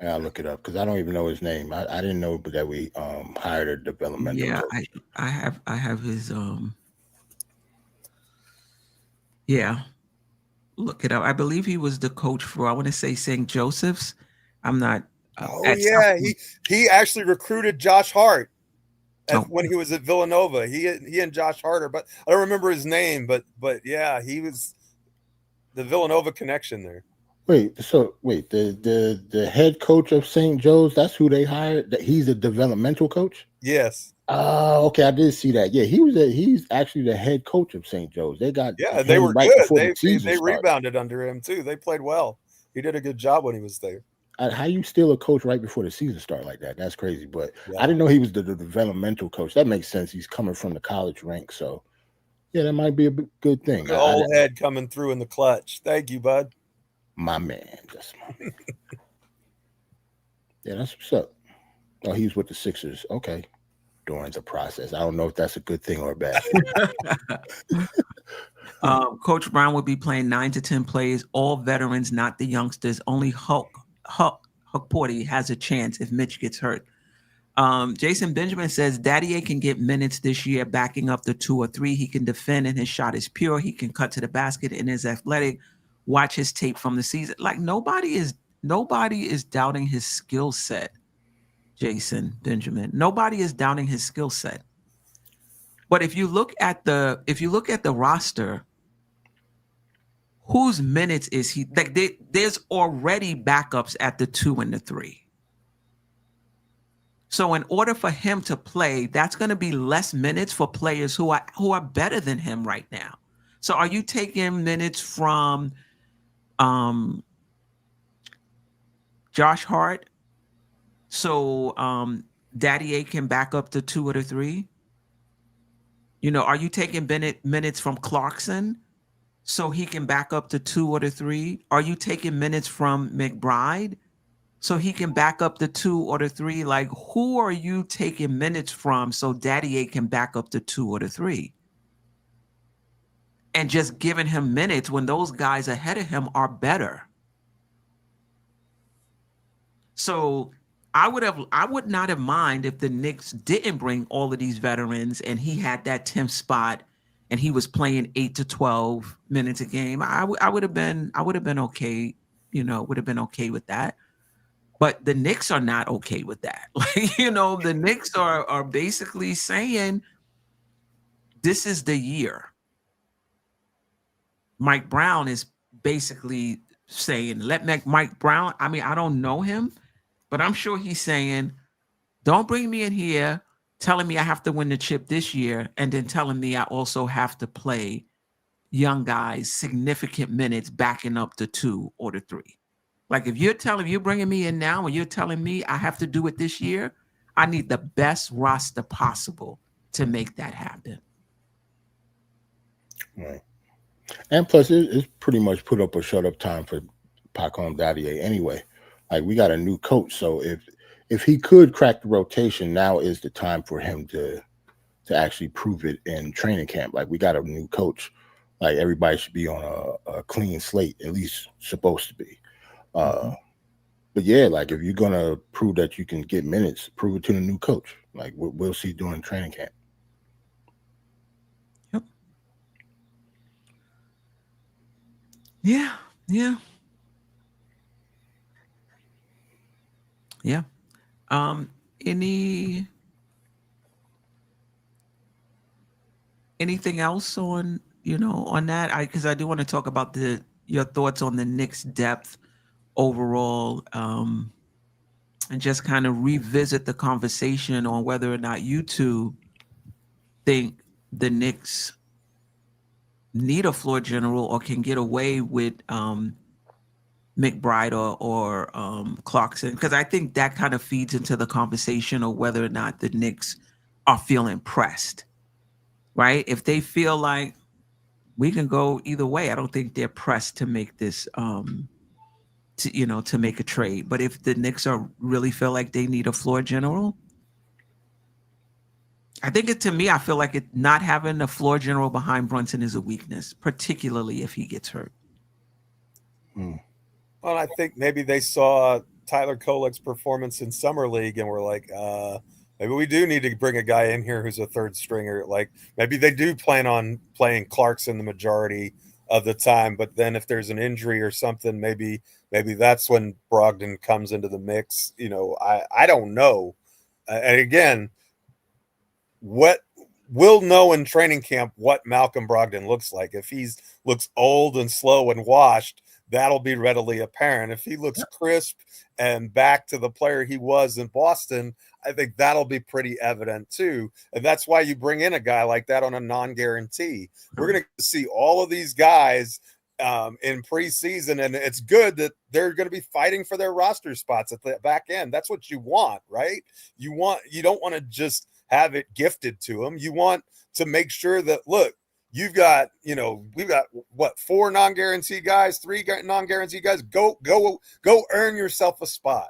I'll look it up because I don't even know his name. I didn't know that we hired a developmental coach. I have his look it up. I believe he was the coach for, I want to say, St. Joseph's. I'm not he actually recruited Josh Hart when he was at Villanova. He and Josh Hart but I don't remember his name, but yeah, he was the Villanova connection there. The head coach of St. Joe's, that's who they hired? He's a developmental coach? Yes. Oh, okay. I did see that. Yeah, he's actually the head coach of St. Joe's. They were good. They rebounded under him too. They played well. He did a good job when he was there. How you steal a coach right before the season start like that? That's crazy. But I didn't know he was the developmental coach. That makes sense. He's coming from the college ranks. So, yeah, that might be a good thing. The old head coming through in the clutch. Thank you, bud. My man. Yeah, that's what's up. Oh, he was with the Sixers. Okay. During the process. I don't know if that's a good thing or a bad thing. Coach Brown will be playing 9 to 10 players, all veterans, not the youngsters. Only Huck Porty has a chance if Mitch gets hurt. Jason Benjamin says Daddy A can get minutes this year, backing up the 2 or 3. He can defend and his shot is pure. He can cut to the basket and is athletic. Watch his tape from the season. Like nobody is doubting his skill set. Jason Benjamin. Nobody is doubting his skill set. But if you look at the roster, whose minutes is he? Like there's already backups at the 2 and the 3. So in order for him to play, that's going to be less minutes for players who are better than him right now. So are you taking minutes from Josh Hart? So Daddy A can back up the 2 or the 3? Are you taking minutes from Clarkson so he can back up the 2 or the 3? Are you taking minutes from McBride so he can back up the 2 or the 3? Like, who are you taking minutes from so Daddy A can back up the 2 or the 3? And just giving him minutes when those guys ahead of him are better. So I would not have mind if the Knicks didn't bring all of these veterans and he had that 10th spot and he was playing 8 to 12 minutes a game. I would have been okay, would have been okay with that. But the Knicks are not okay with that. Like, the Knicks are basically saying this is the year. Mike Brown is basically saying, let Mike Brown, I mean, I don't know him, but I'm sure he's saying, don't bring me in here telling me I have to win the chip this year and then telling me I also have to play young guys significant minutes backing up the 2 or the 3. Like, if you're bringing me in now and you're telling me I have to do it this year, I need the best roster possible to make that happen. Right. And plus, it's pretty much put up or shut up time for Pacom Dadier anyway. Like, we got a new coach, so if he could crack the rotation, now is the time for him to actually prove it in training camp. Like, we got a new coach. Like, everybody should be on a clean slate, at least supposed to be. But yeah, like, if you're gonna prove that you can get minutes, prove it to the new coach. Like, we'll see during training camp. Yeah. Anything else on that? Because I do want to talk about your thoughts on the Knicks depth overall, and just kind of revisit the conversation on whether or not you two think the Knicks need a floor general or can get away with McBride or Clarkson, because I think that kind of feeds into the conversation of whether or not the Knicks are feeling pressed, right? If they feel like we can go either way, I don't think they're pressed to make this, to make a trade. But if the Knicks really feel like they need a floor general, I think I feel like not having a floor general behind Brunson is a weakness, particularly if he gets hurt. Well, I think maybe they saw Tyler Kolek's performance in Summer League and were like, maybe we do need to bring a guy in here who's a third stringer. Like, maybe they do plan on playing Clarkson the majority of the time, but then if there's an injury or something, maybe that's when Brogdon comes into the mix. I don't know. And again, we'll know in training camp what Malcolm Brogdon looks like. If he looks old and slow and washed, that'll be readily apparent. If he looks crisp and back to the player he was in Boston, I think that'll be pretty evident too. And that's why you bring in a guy like that on a non-guarantee. We're going to see all of these guys in preseason, and it's good that they're going to be fighting for their roster spots at the back end. That's what you want, right? You don't want to just have it gifted to them. You want to make sure that, look, we've got what, 4 non-guarantee guys, 3 non-guarantee guys. Go earn yourself a spot.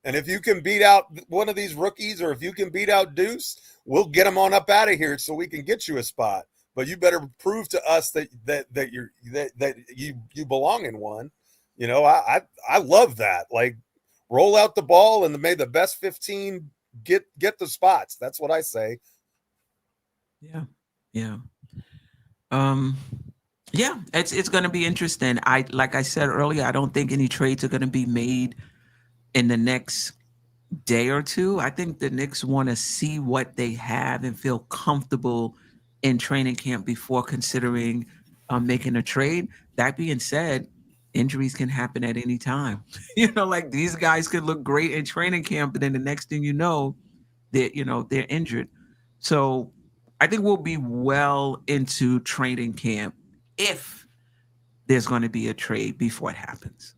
And if you can beat out one of these rookies, or if you can beat out Deuce, we'll get them on up out of here so we can get you a spot. But you better prove to us that you belong in one. I love that. Like, roll out the ball and may the best 15 get the spots. That's what I say. Yeah. It's going to be interesting. Like I said earlier, I don't think any trades are going to be made in the next day or two. I think the Knicks want to see what they have and feel comfortable in training camp before considering making a trade. That being said, injuries can happen at any time. Like, these guys could look great in training camp, but then the next thing you know, they're injured. So I think we'll be well into training camp if there's going to be a trade before it happens.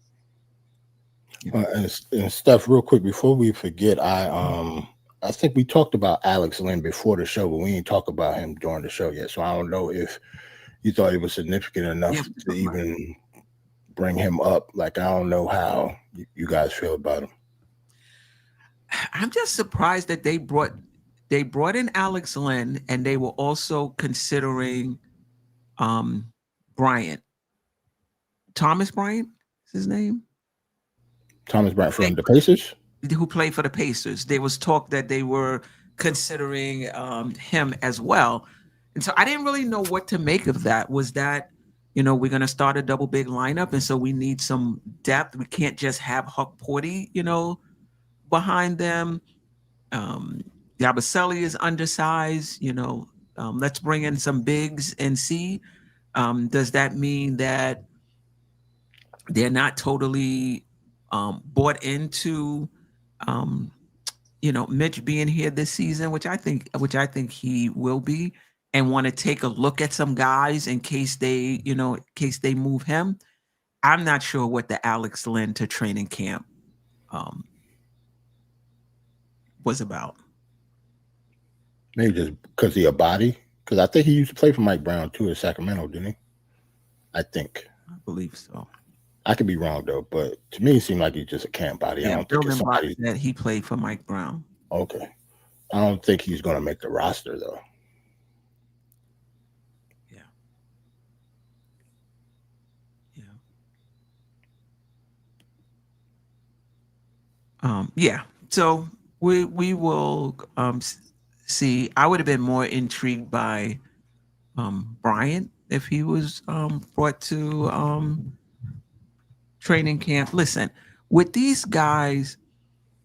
And Steph, real quick before we forget, I think we talked about Alex Lynn before the show, but we didn't talk about him during the show yet. So I don't know if you thought it was significant enough to even bring him up. Like, I don't know how you guys feel about him. I'm just surprised that they brought in Alex Len, and they were also considering Bryant. Thomas Bryant is his name? Thomas Bryant from the Pacers? Who played for the Pacers. There was talk that they were considering him as well. And so I didn't really know what to make of that. Was that, we're going to start a double big lineup, and so we need some depth. We can't just have Huck Porty, behind them. Yabusele is undersized, let's bring in some bigs and see. Does that mean that they're not totally bought into Mitch being here this season, which I think he will be, and want to take a look at some guys in case they move him? I'm not sure what the Alex Len to training camp was about. Maybe just because he a body. Because I think he used to play for Mike Brown too in Sacramento, didn't he? I think. I believe so. I could be wrong though, but to me, it seemed like he's just a camp body. Yeah, I don't think it's somebody that he played for Mike Brown. Okay, I don't think he's going to make the roster though. Yeah. So we will see. I would have been more intrigued by Bryant if he was brought to training camp. Listen, with these guys,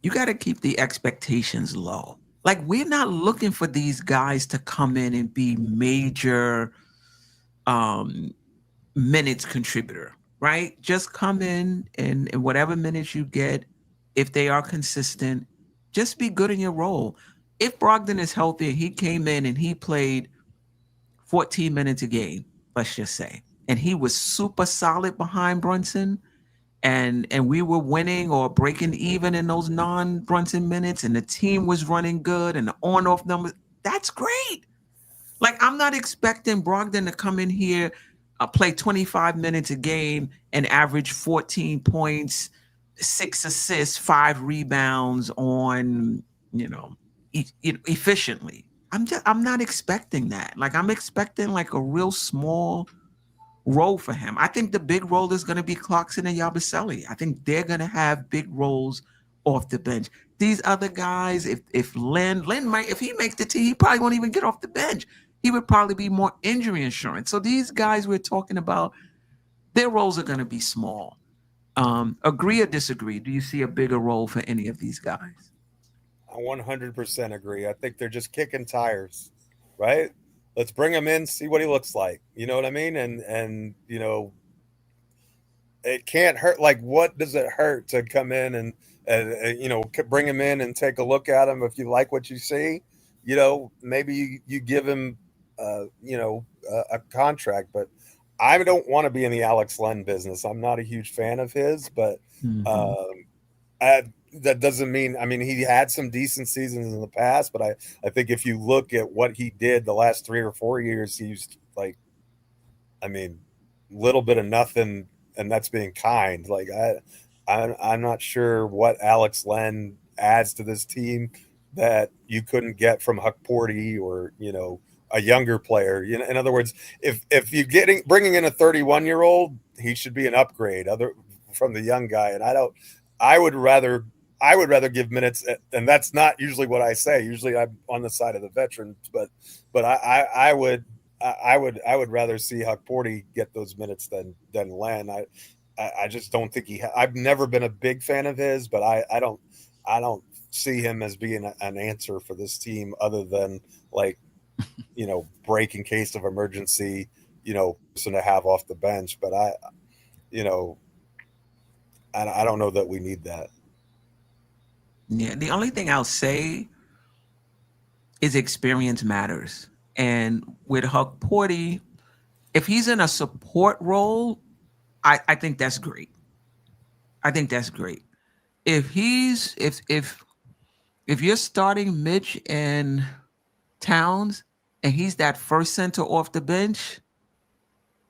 you got to keep the expectations low. Like, we're not looking for these guys to come in and be major minutes contributor, right? Just come in and whatever minutes you get, if they are consistent, just be good in your role. If Brogdon is healthy, he came in and he played 14 minutes a game, let's just say, and he was super solid behind Brunson, and we were winning or breaking even in those non-Brunson minutes, and the team was running good and the on-off numbers, that's great. Like, I'm not expecting Brogdon to come in here, play 25 minutes a game and average 14 points, 6 assists, 5 rebounds on, efficiently. I'm not expecting that. Like, I'm expecting like a real small role for him. I think the big role is going to be Clarkson and Yabusele. I think they're going to have big roles off the bench. These other guys, if Len might, if he makes the team, he probably won't even get off the bench. He would probably be more injury insurance. So these guys we're talking about, their roles are going to be small. Agree or disagree? Do you see a bigger role for any of these guys? I 100% agree. I think they're just kicking tires, right? Let's bring him in, see what he looks like. You know what I mean? And it can't hurt. Like, what does it hurt to come in and bring him in and take a look at him? If you like what you see, maybe you give him, a contract. But I don't want to be in the Alex Len business. I'm not a huge fan of his, but that doesn't mean, he had some decent seasons in the past, but I think if you look at what he did the last 3 or 4 years, he's like, little bit of nothing, and that's being kind. Like, I'm not sure what Alex Len adds to this team that you couldn't get from Huck Porty or, a younger player. In other words, if you're bringing in a 31-year-old, he should be an upgrade from the young guy. And I would rather give minutes, and that's not usually what I say. Usually I'm on the side of the veterans, but I would rather see Huck Porty get those minutes than Len. I just don't think I've never been a big fan of his, but I don't see him as being an answer for this team other than, like, break in case of emergency, person to have off the bench. But I don't know that we need that. Yeah, the only thing I'll say is experience matters. And with Huck Porty, if he's in a support role, I think that's great. I think that's great. If you're starting Mitch and Towns and he's that first center off the bench,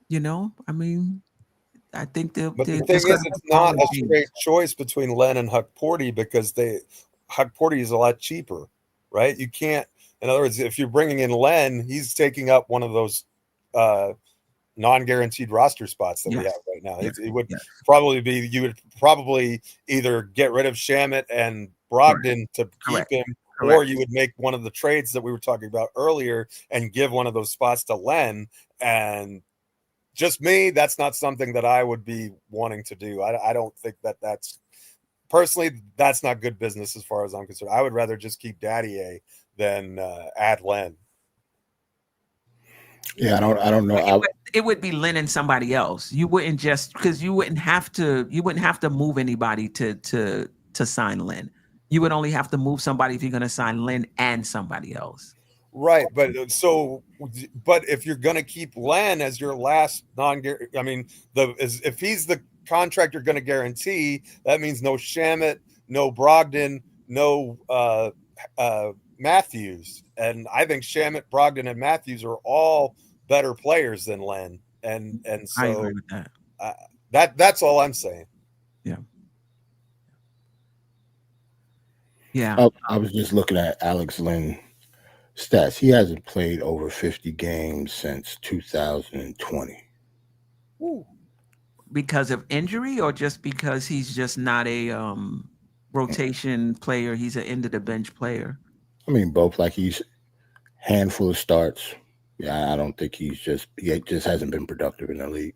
I think But the thing is, it's not a straight choice between Len and Huck Porty, because Huck Porty is a lot cheaper, right? You can't. In other words, if you're bringing in Len, he's taking up one of those non-guaranteed roster spots that we have right now. It would probably be, you would probably either get rid of Shamet and Brogdon to keep him, or you would make one of the trades that we were talking about earlier and give one of those spots to Len. And just me, that's not something that I would be wanting to do. I don't think that's personally, that's not good business as far as I'm concerned. I would rather just keep Daddy than add Len. Yeah, I don't know. It would be Len and somebody else. You wouldn't just, because you wouldn't have to move anybody to sign Len. You would only have to move somebody if you're going to sign Len and somebody else. Right, but if you're going to keep Len as your last if he's the contract you're going to guarantee, that means no Shamet, no Brogdon, no Matthews. And I think Shamet, Brogdon, and Matthews are all better players than Len. And so I agree with that. That's all I'm saying. Yeah. Yeah. I was just looking at Alex Len stats. He hasn't played over 50 games since 2020. Ooh. Because of injury, or just because he's just not a rotation player? He's an end of the bench player. I mean, both. Like, he's handful of starts. Yeah, I don't think he just hasn't been productive in the league.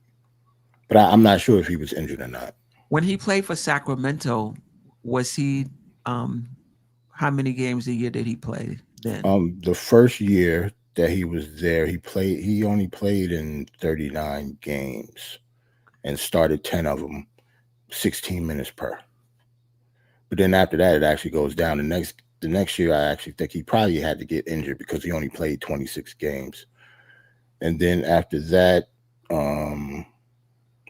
But I'm not sure if he was injured or not. When he played for Sacramento, was he how many games a year did he play then? The first year that he was there, he only played in 39 games and started 10 of them, 16 minutes per. But then after that, it actually goes down. The next year, I actually think he probably had to get injured because he only played 26 games. And then after that,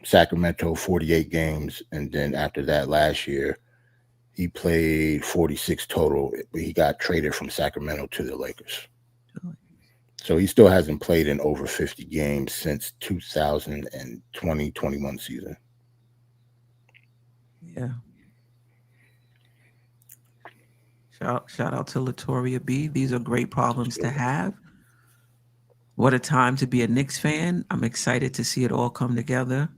Sacramento, 48 games. And then after that, last year, he played 46 total. He got traded from Sacramento to the Lakers. So he still hasn't played in over 50 games since 2020-21 season. Yeah. Shout out to Latoria B. These are great problems to have. What a time to be a Knicks fan. I'm excited to see it all come together.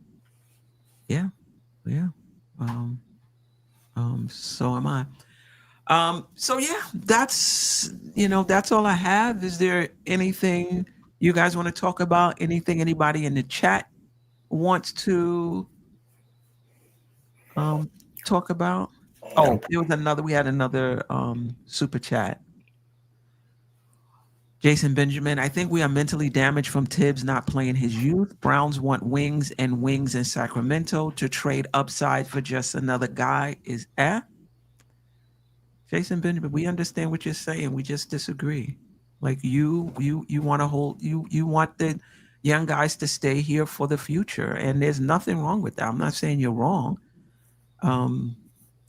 Yeah. Yeah. So am I. So yeah, that's all I have. Is there anything you guys want to talk about? Anything anybody in the chat wants to talk about? Oh, we had another super chat. Jason Benjamin, I think we are mentally damaged from Tibbs not playing his youth. Browns want wings in Sacramento. To trade upside for just another guy is Jason Benjamin, we understand what you're saying. We just disagree. Like you want to hold you want the young guys to stay here for the future, and there's nothing wrong with that. I'm not saying you're wrong.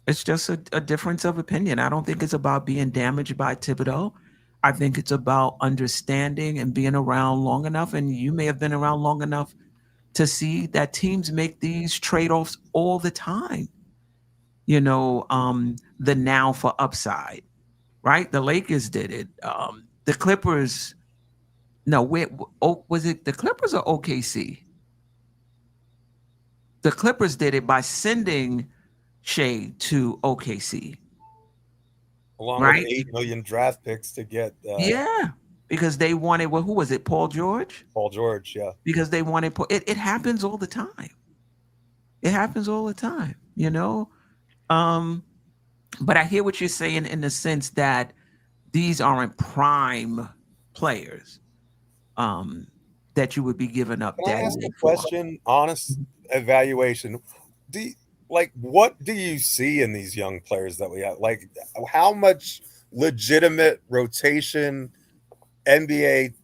It's just a difference of opinion. I don't think it's about being damaged by Thibodeau. I think it's about understanding and being around long enough, and you may have been around long enough to see that teams make these trade-offs all the time. The now for upside, right? The Lakers did it. The Clippers, was it the Clippers or OKC? The Clippers did it by sending Shea to OKC. Along with 8 million draft picks to get because they wanted, who was it? Paul George, yeah. Because they wanted it happens all the time. It happens all the time, but I hear what you're saying in the sense that these aren't prime players that you would be giving up. Can I ask a question? Honest evaluation. What do you see in these young players that we have? Like, how much legitimate rotation NBA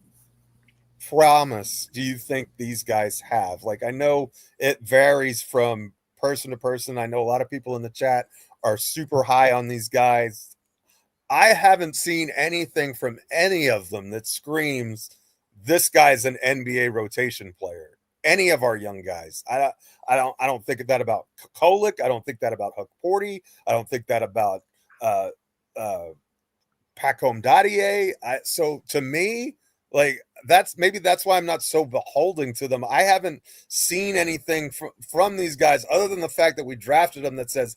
promise do you think these guys have? Like, I know it varies from person to person. I know a lot of people in the chat are super high on these guys. I haven't seen anything from any of them that screams this guy's an NBA rotation player. Any of our young guys. I don't think that about Kolik. I don't think that about Huck Porty. I don't think that about Pacome Dadier. So to me, like that's why I'm not so beholden to them. I haven't seen anything from these guys other than the fact that we drafted them that says,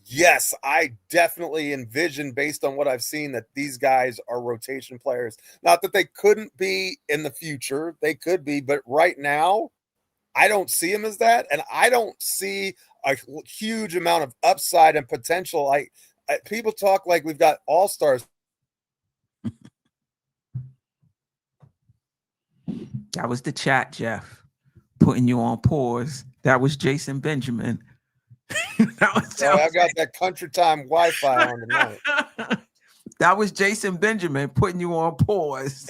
yes, I definitely envision, based on what I've seen, that these guys are rotation players. Not that they couldn't be in the future, they could be, but right now, I don't see them as that, and I don't see a huge amount of upside and potential. People talk like we've got all-stars. That was the chat, Geoff, putting you on pause. That was Jason Benjamin. I got that country time Wi-Fi on tonight. That was Jason Benjamin putting you on pause.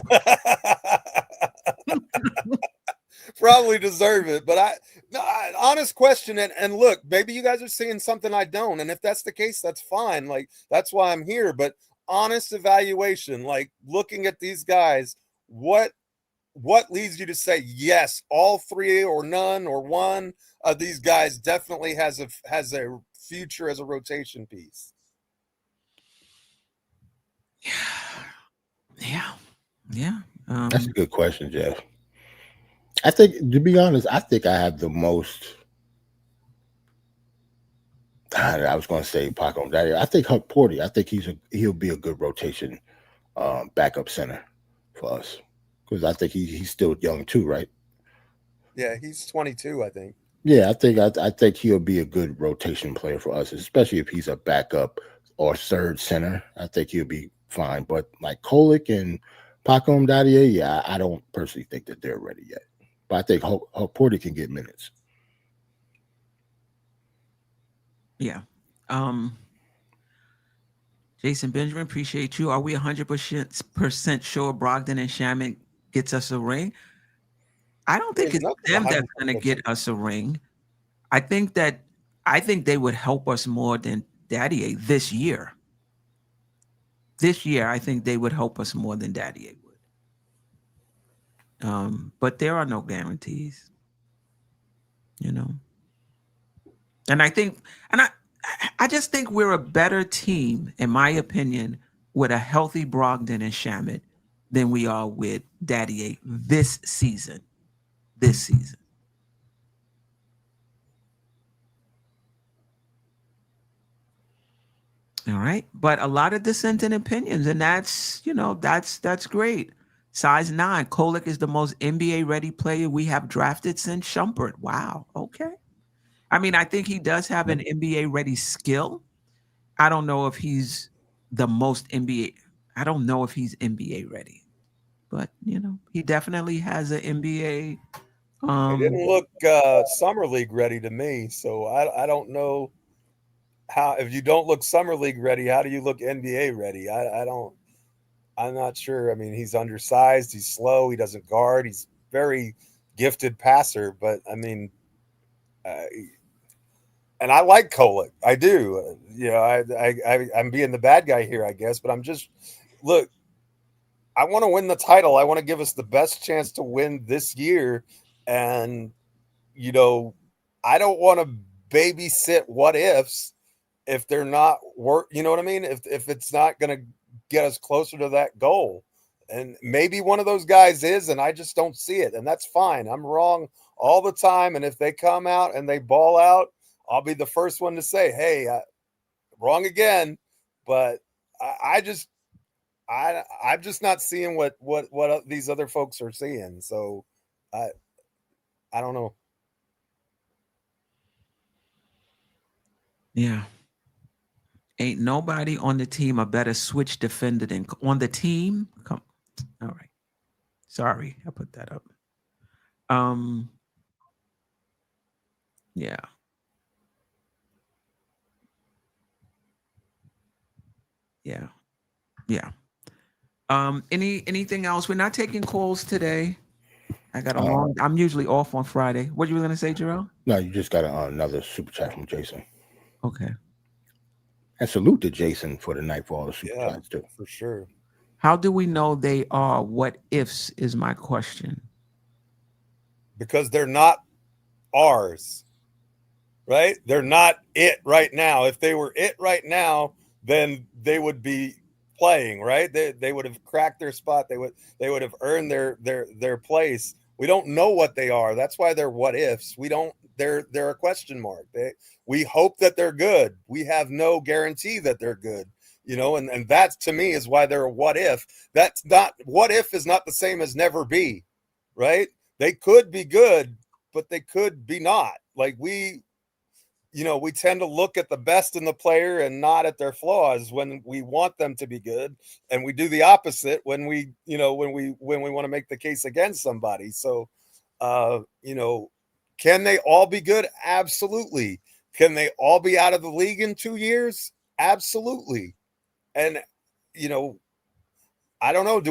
Probably deserve it, but honest question, and look, maybe you guys are seeing something I don't, and if that's the case, that's fine. Like, that's why I'm here. But honest evaluation, like looking at these guys, what leads you to say yes, all three or none or one of these guys definitely has a future as a rotation piece? Yeah. That's a good question, Geoff. I think, to be honest, I think I have the most. I was going to say Paco Daddy. I think Huck Porty. I think he'll be a good rotation backup center for us, because I think he's still young too, right? Yeah, he's 22, I think. Yeah, I think he'll be a good rotation player for us, especially if he's a backup or third center. I think he'll be fine. But like Kolick and Paco Dadier, yeah, I don't personally think that they're ready yet. But I think Huck Porty can get minutes. Yeah. Jason Benjamin, appreciate you. Are we 100% sure Brogdon and Shaman gets us a ring? I don't think it's them that's going to get us a ring. I think they would help us more than Dadier this year. This year, I think they would help us more than Dadier would. But there are no guarantees, you know. And I just think we're a better team, in my opinion, with a healthy Brogdon and Shamet than we are with Dadier this season. All right. But a lot of dissenting opinions, and that's great. Size 9. Kolick is the most NBA ready player we have drafted since Shumpert. Wow. Okay. I mean, I think he does have an NBA ready skill. I don't know if he's the most NBA. I don't know if he's NBA ready, but he definitely has an NBA. He didn't look summer league ready to me, so I don't know how. If you don't look summer league ready, how do you look NBA ready? I'm not sure. I mean, he's undersized, he's slow, he doesn't guard, he's very gifted passer, but I mean, and I like Kolick. I do. I'm being the bad guy here, I guess, but look, I want to win the title. I want to give us the best chance to win this year. And, I don't want to babysit what ifs if they're not you know what I mean? If it's not going to get us closer to that goal. And maybe one of those guys is, and I just don't see it. And that's fine. I'm wrong all the time. And if they come out and they ball out, I'll be the first one to say, hey, wrong again. But I'm just not seeing what these other folks are seeing. So I don't know. Yeah. Ain't nobody on the team a better switch defender than on the team. Come. All right. Sorry, I put that up. Yeah. Yeah. Anything else? We're not taking calls today. I got I'm usually off on Friday. What you were gonna say, Jerrell? No, you just got another super chat from Jason. Okay. And salute to Jason for the night for all the super chats too. For sure. How do we know they are what ifs is my question. Because they're not ours, right? They're not it right now. If they were it right now, then they would be playing, right? They would have cracked their spot. They would have earned their place. We don't know what they are. That's why they're what ifs. We don't. They're a question mark. We hope that they're good. We have no guarantee that they're good. And that to me is why they're a what if. That's not, what if is not the same as never be, right? They could be good, but they could be not. Like we tend to look at the best in the player and not at their flaws when we want them to be good, and we do the opposite when we want to make the case against somebody. So, can they all be good? Absolutely. Can they all be out of the league in 2 years? Absolutely. And I don't know.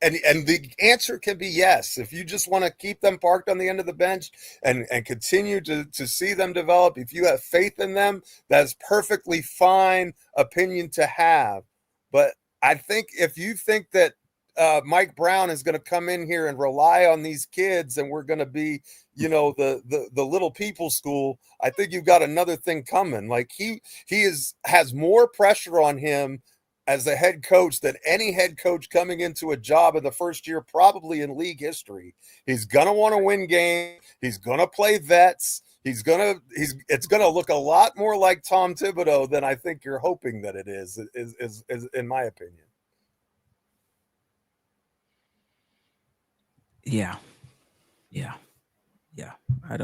And the answer can be yes. If you just want to keep them parked on the end of the bench and continue to see them develop, if you have faith in them, that's perfectly fine opinion to have. But I think if you think that Mike Brown is going to come in here and rely on these kids and we're going to be, the little people school, I think you've got another thing coming. Like he has more pressure on him as a head coach than any head coach coming into a job in the first year, probably in league history. He's going to want to win games. He's going to play vets. It's going to look a lot more like Tom Thibodeau than I think you're hoping that it is in my opinion. Yeah. I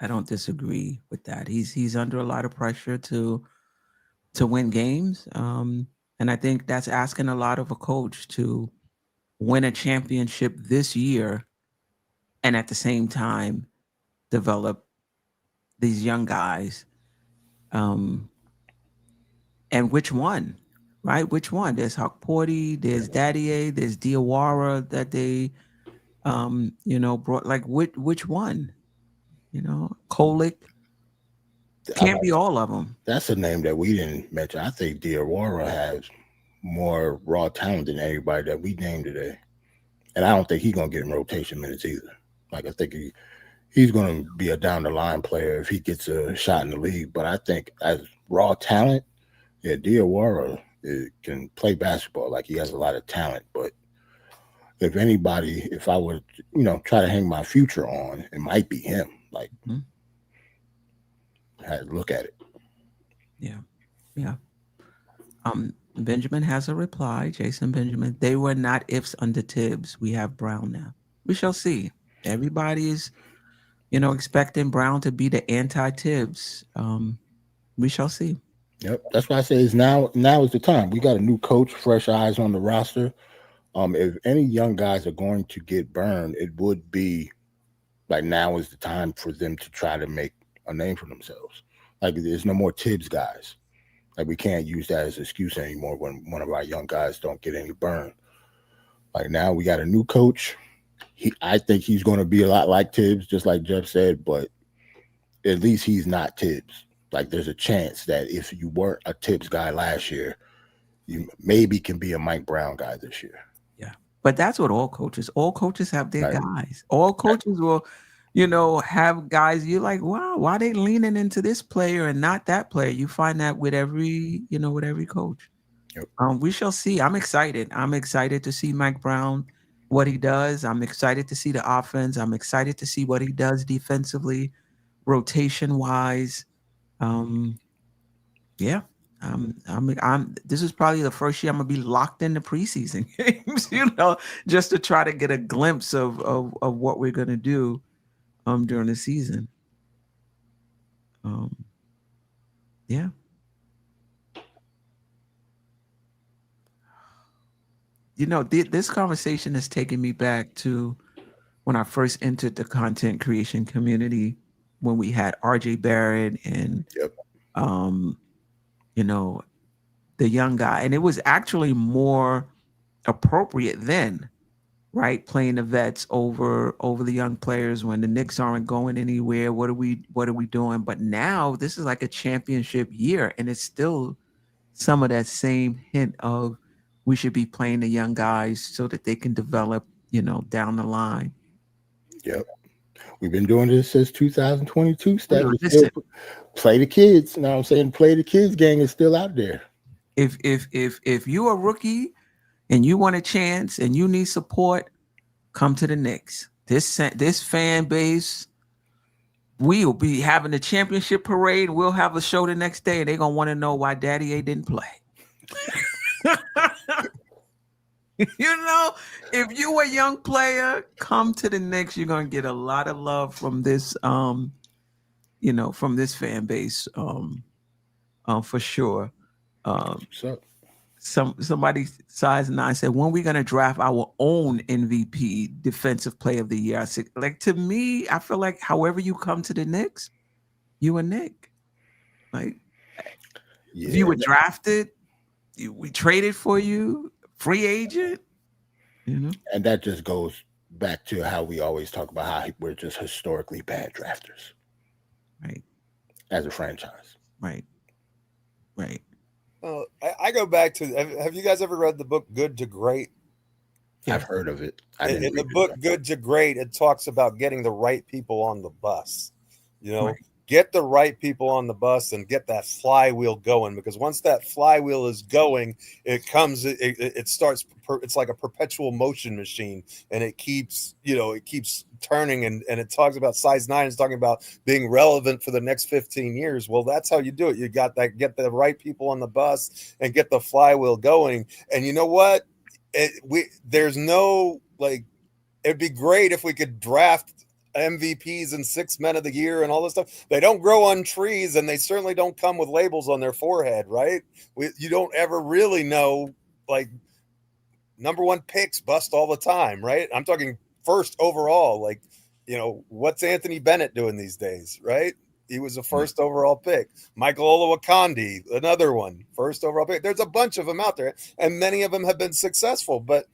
don't disagree with that. He's under a lot of pressure to win games. And I think that's asking a lot of a coach to win a championship this year and at the same time develop these young guys. And which one, right? Which one? There's Hawkporty, there's Daddier, there's Diawara that they, brought. Like which one? Kolick. Can't be all of them. That's a name that we didn't mention. I think Diawara has more raw talent than everybody that we named today. And I don't think he's going to get in rotation minutes either. Like, I think he's going to be a down-the-line player if he gets a shot in the league. But I think as raw talent, Diawara can play basketball. Like, he has a lot of talent. But if anybody, if I would, try to hang my future on, it might be him. Like, I had to look at it. Yeah. Benjamin has a reply. Jason Benjamin. They were not ifs under Tibbs. We have Brown now. We shall see. Everybody is, expecting Brown to be the anti-Tibbs. We shall see. Yep. That's why I say now is the time. We got a new coach, fresh eyes on the roster. If any young guys are going to get burned, it would be like now is the time for them to try to make a name for themselves. Like, there's no more Tibbs guys. Like, we can't use that as an excuse anymore when one of our young guys don't get any burn. Like, now we got a new coach. I think he's going to be a lot like Tibbs, just like Geoff said, but at least he's not Tibbs. Like, there's a chance that if you weren't a Tibbs guy last year, you maybe can be a Mike Brown guy this year. Yeah. But that's what all coaches have their guys. All coaches will, have guys you're like, wow, why are they leaning into this player and not that player? You find that with every coach. Yep. We shall see. I'm excited. I'm excited to see Mike Brown, what he does. I'm excited to see the offense. I'm excited to see what he does defensively, rotation wise. Yeah. This is probably the first year I'm gonna be locked into preseason games, just to try to get a glimpse of what we're gonna do during the season. Yeah. This conversation has taken me back to when I first entered the content creation community, when we had RJ Barrett and the young guy, and it was actually more appropriate then, right? Playing the vets over the young players when the Knicks aren't going anywhere. What are we doing? But now this is like a championship year, and it's still some of that same hint of we should be playing the young guys so that they can develop, down the line. Yep. We've been doing this since 2022. Steph, we Listen, still play the kids. You know what I'm saying? Play the kids gang is still out there. if you're a rookie and you want a chance and you need support, come to the Knicks. This fan base, we'll be having the championship parade. We'll have a show the next day, and they're gonna want to know why Daddy A didn't play. If you a young player, come to the Knicks. You're gonna get a lot of love from this, from this fan base, for sure. Somebody size 9 said, when we gonna draft our own MVP, defensive player of the year? I said, like, to me, I feel like however you come to the Knicks, you a Knick. Like, if you were drafted, we traded for you, free agent, And that just goes back to how we always talk about how we're just historically bad drafters, right? As a franchise, right. Well, I go back to, have you guys ever read the book Good to Great? I've heard of it. In the book Good to Great, it talks about getting the right people on the bus. Right. Get the right people on the bus and get that flywheel going, because once that flywheel is going, it starts, it's like a perpetual motion machine, and it keeps turning, and it talks about size 9 is talking about being relevant for the next 15 years. Well, that's how you do it. You got that, get the right people on the bus and get the flywheel going. And you know what? There's no, like, it'd be great if we could draft MVPs and 6 men of the year and all this stuff. They don't grow on trees, and they certainly don't come with labels on their forehead, right? You don't ever really know, like, number 1 picks bust all the time, right? I'm talking first overall. Like, what's Anthony Bennett doing these days, right? He was a first overall pick. Michael Olowokandi, another one, first overall pick. There's a bunch of them out there, and many of them have been successful, but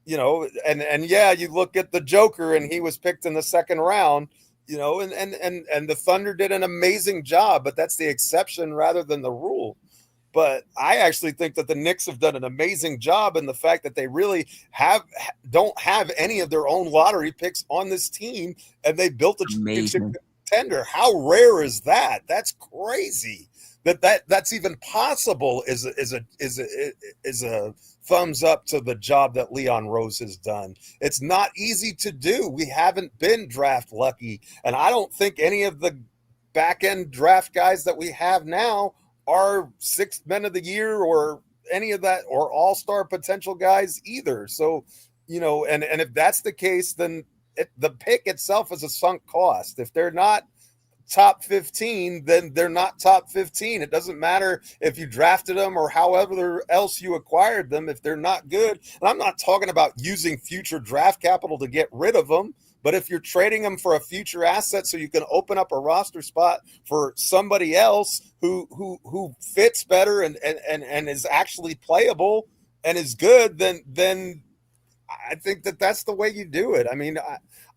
and yeah, you look at the Joker, and he was picked in the 2nd round, and the Thunder did an amazing job, but that's the exception rather than the rule. But I actually think that the Knicks have done an amazing job in the fact that they really don't have any of their own lottery picks on this team, and they built a championship contender. How rare is that? That's crazy. That's even possible is a thumbs up to the job that Leon Rose has done. It's not easy to do. We haven't been draft lucky, and I don't think any of the back end draft guys that we have now are 6th men of the year or any of that, or all-star potential guys either. So, and if that's the case, then the pick itself is a sunk cost. If they're not top 15, then they're not top 15. It doesn't matter if you drafted them or however else you acquired them. If they're not good, and I'm not talking about using future draft capital to get rid of them, but if you're trading them for a future asset so you can open up a roster spot for somebody else who fits better and is actually playable and is good, then I think that's the way you do it. I mean,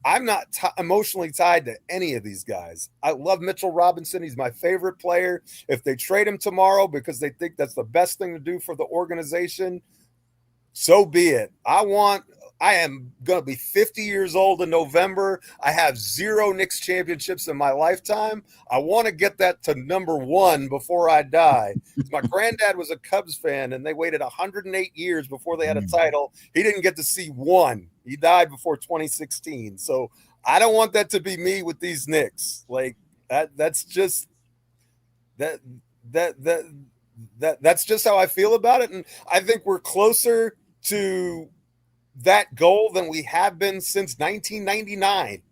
I'm not emotionally tied to any of these guys. I love Mitchell Robinson. He's my favorite player. If they trade him tomorrow because they think that's the best thing to do for the organization, so be it. I am going to be 50 years old in November. I have 0 Knicks championships in my lifetime. I want to get that to number 1 before I die. My granddad was a Cubs fan, and they waited 108 years before they had a title. He didn't get to see 1. He died before 2016. So I don't want that to be me with these Knicks. Like, that's just that's just how I feel about it. And I think we're closer to that goal than we have been since 1999,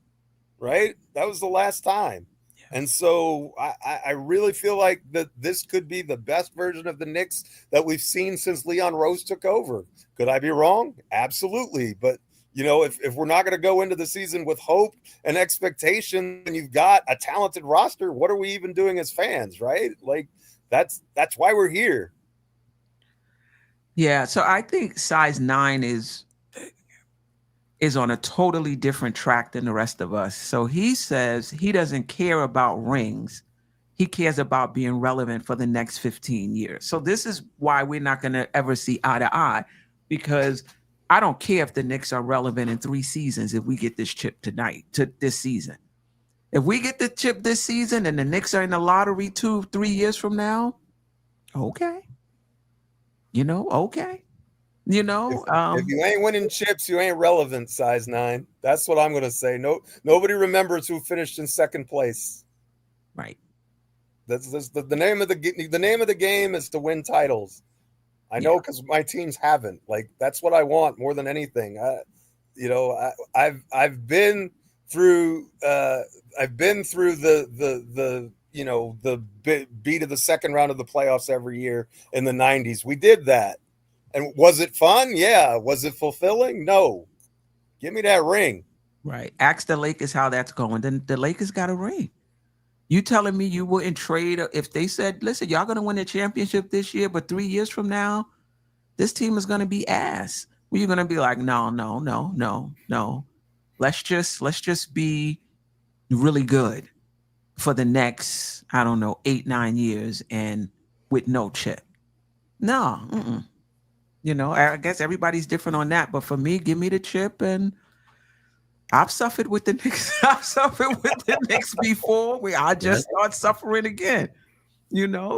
right? That was the last time. Yeah. And so I really feel like that this could be the best version of the Knicks that we've seen since Leon Rose took over. Could I be wrong? Absolutely. But, if we're not going to go into the season with hope and expectation, and you've got a talented roster, what are we even doing as fans, right? Like, that's why we're here. Yeah, so I think size 9 is on a totally different track than the rest of us. So he says he doesn't care about rings. He cares about being relevant for the next 15 years. So this is why we're not going to ever see eye to eye, because I don't care if the Knicks are relevant in 3 seasons if we get this chip tonight, to this season. If we get the chip this season and the Knicks are in the lottery 2-3 years from now, okay. Okay. If you ain't winning chips, you ain't relevant, size 9. That's what I'm going to say. Nobody remembers who finished in second place. Right. That's the name of the game is to win titles. I know, because my teams haven't. Like, that's what I want more than anything. I've been through the beat of the second round of the playoffs every year in the 90s. We did that. And was it fun? Yeah. Was it fulfilling? No. Give me that ring. Right. Ask the Lakers how that's going. Then the Lakers got a ring. You telling me you wouldn't trade if they said, listen, y'all going to win the championship this year, but 3 years from now, this team is going to be ass. Well, you're going to be like, no. Let's just be really good for the next, 8-9 years and with no chip. No. I guess everybody's different on that. But for me, give me the chip. And I've suffered with the Knicks. I've suffered with the Knicks before. I just start suffering again.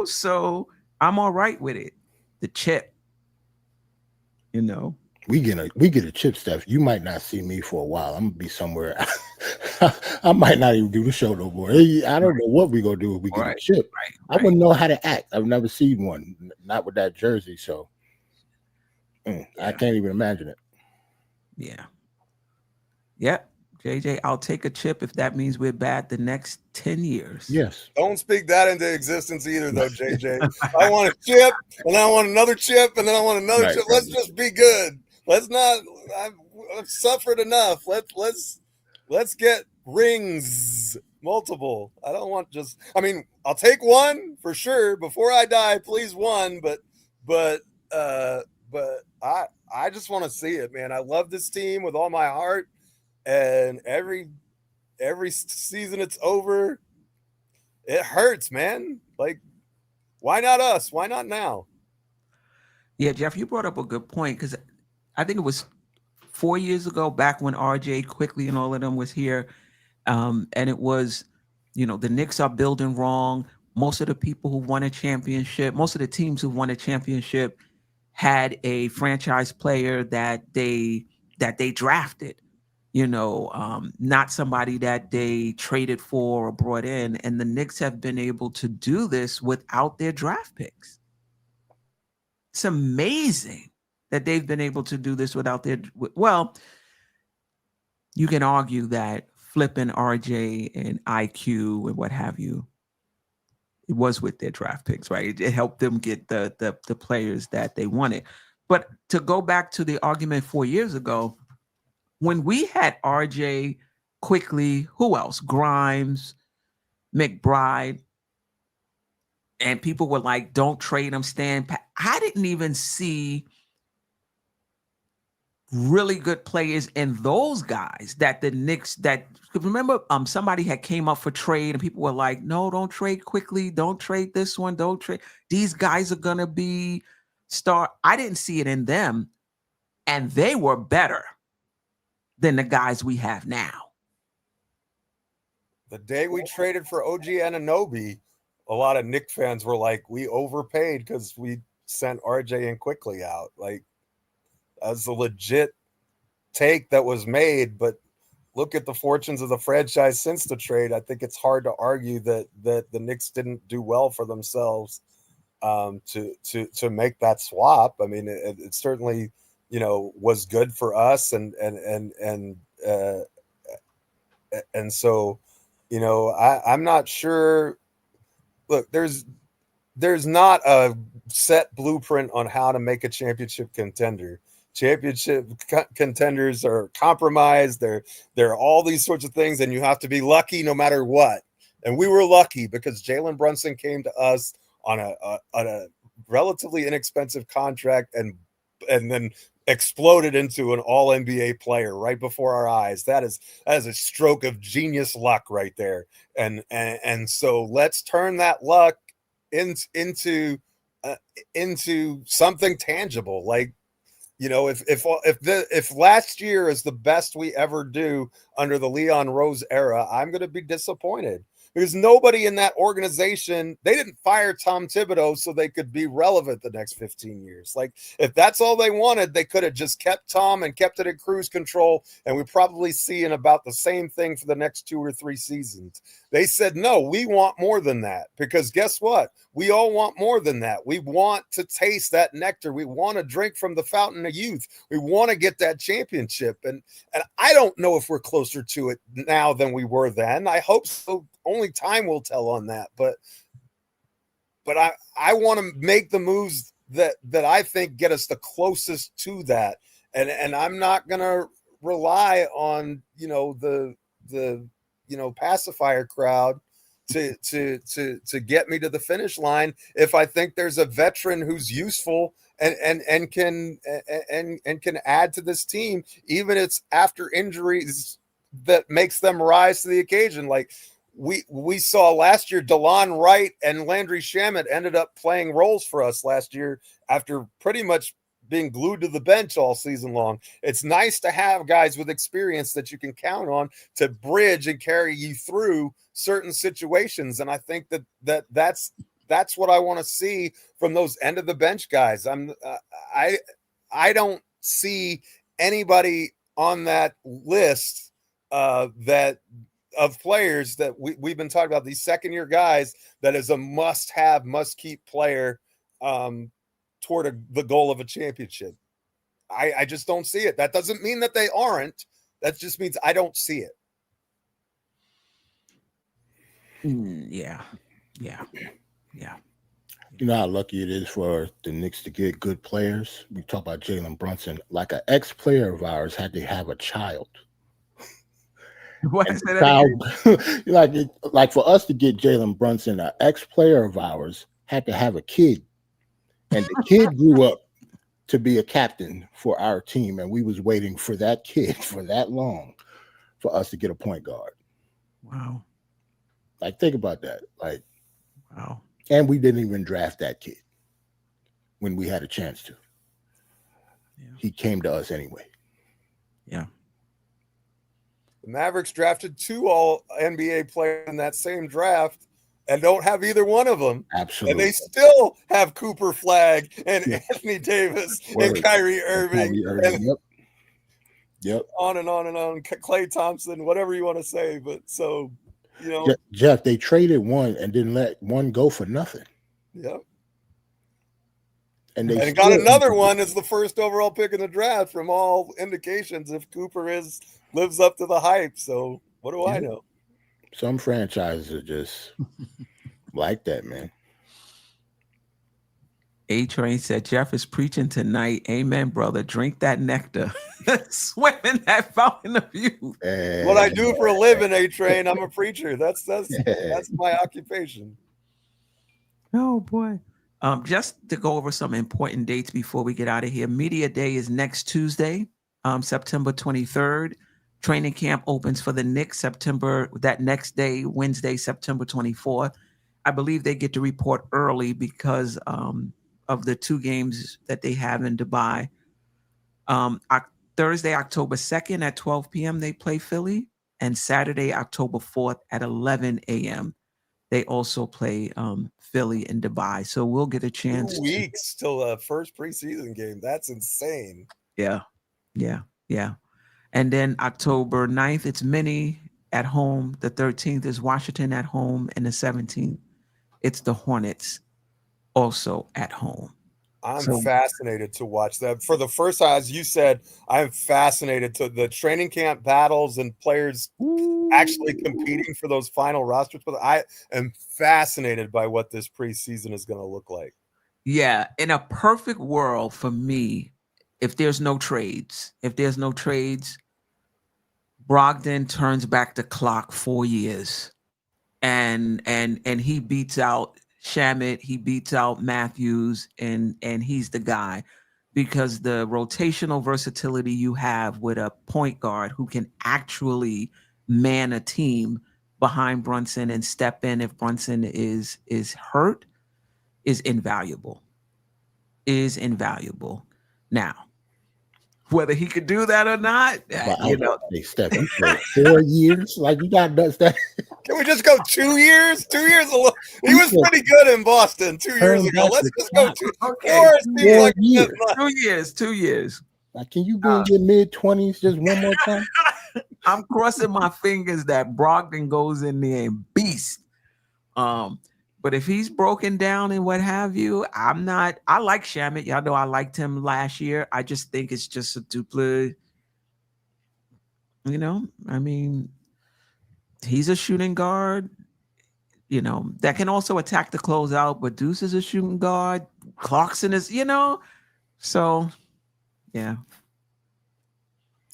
So I'm all right with it. The chip. We get a chip, Steph. You might not see me for a while. I'm gonna be somewhere. I might not even do the show no more. I don't know what we gonna do if we get a chip. Right. I wouldn't know how to act. I've never seen one, not with that jersey. So I can't even imagine it. Yeah. Yep. JJ, I'll take a chip if that means we're bad the next 10 years. Yes. Don't speak that into existence either, though, JJ. I want a chip, and I want another chip, and then I want another chip. Let's just be good. Let's not. I've suffered enough. Let's get rings, multiple. I don't want just. I mean, I'll take one for sure before I die. Please, one. But I just want to see it, man. I love this team with all my heart. And every season it's over, it hurts, man. Like, why not us? Why not now? Yeah, Geoff, you brought up a good point, because I think it was 4 years ago, back when RJ Quickly and all of them was here, and it was, the Knicks are building wrong. Most of the people who won a championship, most of the teams who won a championship had a franchise player that they drafted. Not somebody that they traded for or brought in. And the Knicks have been able to do this without their draft picks. It's amazing that they've been able to do this without their, well, you can argue that flipping RJ and IQ and what have you, it was with their draft picks, right? It helped them get the players that they wanted. But to go back to the argument 4 years ago, when we had RJ, Quickly, who else? Grimes, McBride, and people were like, don't trade him, stand pat. I didn't even see really good players in those guys that the Knicks, remember somebody had came up for trade and people were like, no, don't trade Quickly, don't trade this one, don't trade. These guys are going to be star. I didn't see it in them, and they were better than the guys we have now. The day we traded for OG Anunoby, a lot of Knick fans were like, we overpaid because we sent RJ and Quickly out. Like, that's a legit take that was made, but look at the fortunes of the franchise since the trade. I think it's hard to argue that the Knicks didn't do well for themselves to make that swap. I mean, it certainly, was good for us, and so, I'm not sure. Look, there's not a set blueprint on how to make a championship contender. Championship contenders are compromised. They're all these sorts of things, and you have to be lucky no matter what. And we were lucky because Jalen Brunson came to us on a relatively inexpensive contract, and then exploded into an all-NBA player right before our eyes. That is a stroke of genius luck right there. And so let's turn that luck into something tangible. Like, You know, if last year is the best we ever do under the Leon Rose era, I'm going to be disappointed because nobody in that organization, they didn't fire Tom Thibodeau so they could be relevant the next 15 years. Like, if that's all they wanted, they could have just kept Tom and kept it in cruise control, and we probably see in about the same thing for the next 2 or 3 seasons. They said, no, we want more than that, because guess what? We all want more than that. We want to taste that nectar. We want to drink from the fountain of youth. We want to get that championship. And I don't know if we're closer to it now than we were then. I hope so. Only time will tell on that. But I want to make the moves that I think get us the closest to that. And I'm not going to rely on, the pacifier crowd to get me to the finish line if I think there's a veteran who's useful and can add to this team, even it's after injuries that makes them rise to the occasion. Like we saw last year, DeLon Wright and Landry Shamet ended up playing roles for us last year after pretty much being glued to the bench all season long. It's nice to have guys with experience that you can count on to bridge and carry you through certain situations. And I think that's what I want to see from those end of the bench guys. I don't see anybody on that list that of players that we've been talking about, these second-year guys, that is a must-have, must-keep player toward the goal of a championship. I just don't see it. That doesn't mean that they aren't. That just means I don't see it. Yeah. You know how lucky it is for the Knicks to get good players? We talk about Jalen Brunson. Like an ex-player of ours had to have a child. What is that? like for us to get Jalen Brunson, an ex-player of ours had to have a kid. And the kid grew up to be a captain for our team. And we was waiting for that kid for that long for us to get a point guard. Wow. Like, think about that. Like, wow. And we didn't even draft that kid when we had a chance to. Yeah. He came to us anyway. Yeah. The Mavericks drafted 2 all-NBA players in that same draft and don't have either one of them. Absolutely. And they still have Cooper Flagg and Anthony Davis and Kyrie Irving. Yep. On and on and on. Klay Thompson, whatever you want to say. But so, Geoff, they traded one and didn't let one go for nothing. Yep. And they got another one as the first overall pick in the draft, from all indications, if Cooper lives up to the hype. So what do I know? Some franchises are just like that, man. A-Train said, Geoff is preaching tonight. Amen, brother. Drink that nectar. Swim in that fountain of youth. What I do for a living, A-Train. I'm a preacher. That's my occupation. Oh, boy. Just to go over some important dates before we get out of here. Media Day is next Tuesday, September 23rd. Training camp opens for the Knicks that next day, Wednesday, September 24th. I believe they get to report early because of the 2 games that they have in Dubai. Thursday, October 2nd at 12 p.m. they play Philly, and Saturday, October 4th at 11 a.m. they also play Philly and Dubai. So we'll get a chance. 2 weeks till the first preseason game. That's insane. Yeah. And then October 9th, it's Minnie at home. The 13th is Washington at home. And the 17th, it's the Hornets also at home. I'm fascinated to watch that. For the first time, as you said, I'm fascinated to the training camp battles and players actually competing for those final rosters. But I am fascinated by what this preseason is going to look like. Yeah. In a perfect world for me, if there's no trades, Brogdon turns back the clock 4 years and he beats out Shamet, he beats out Matthews, and he's the guy, because the rotational versatility you have with a point guard who can actually man a team behind Brunson and step in if Brunson is hurt is invaluable. Now, whether he could do that or not, But you know. hey, Steph, you played 4 years. Like you got that. Can we just go 2 years? 2 years. He was pretty good in Boston 2 years ago. Let's just go 2. Okay, 4 seems like years. 2 years. Like, can you be in your mid-20s just one more time? I'm crossing my fingers that Brogdon goes in there and beast. But if he's broken down and what have you, I like Shamet. Y'all know I liked him last year. I just think it's just a duplicate. You know, I mean, he's a shooting guard, you know, that can also attack the closeout, but Deuce is a shooting guard. Clarkson is, you know, so yeah.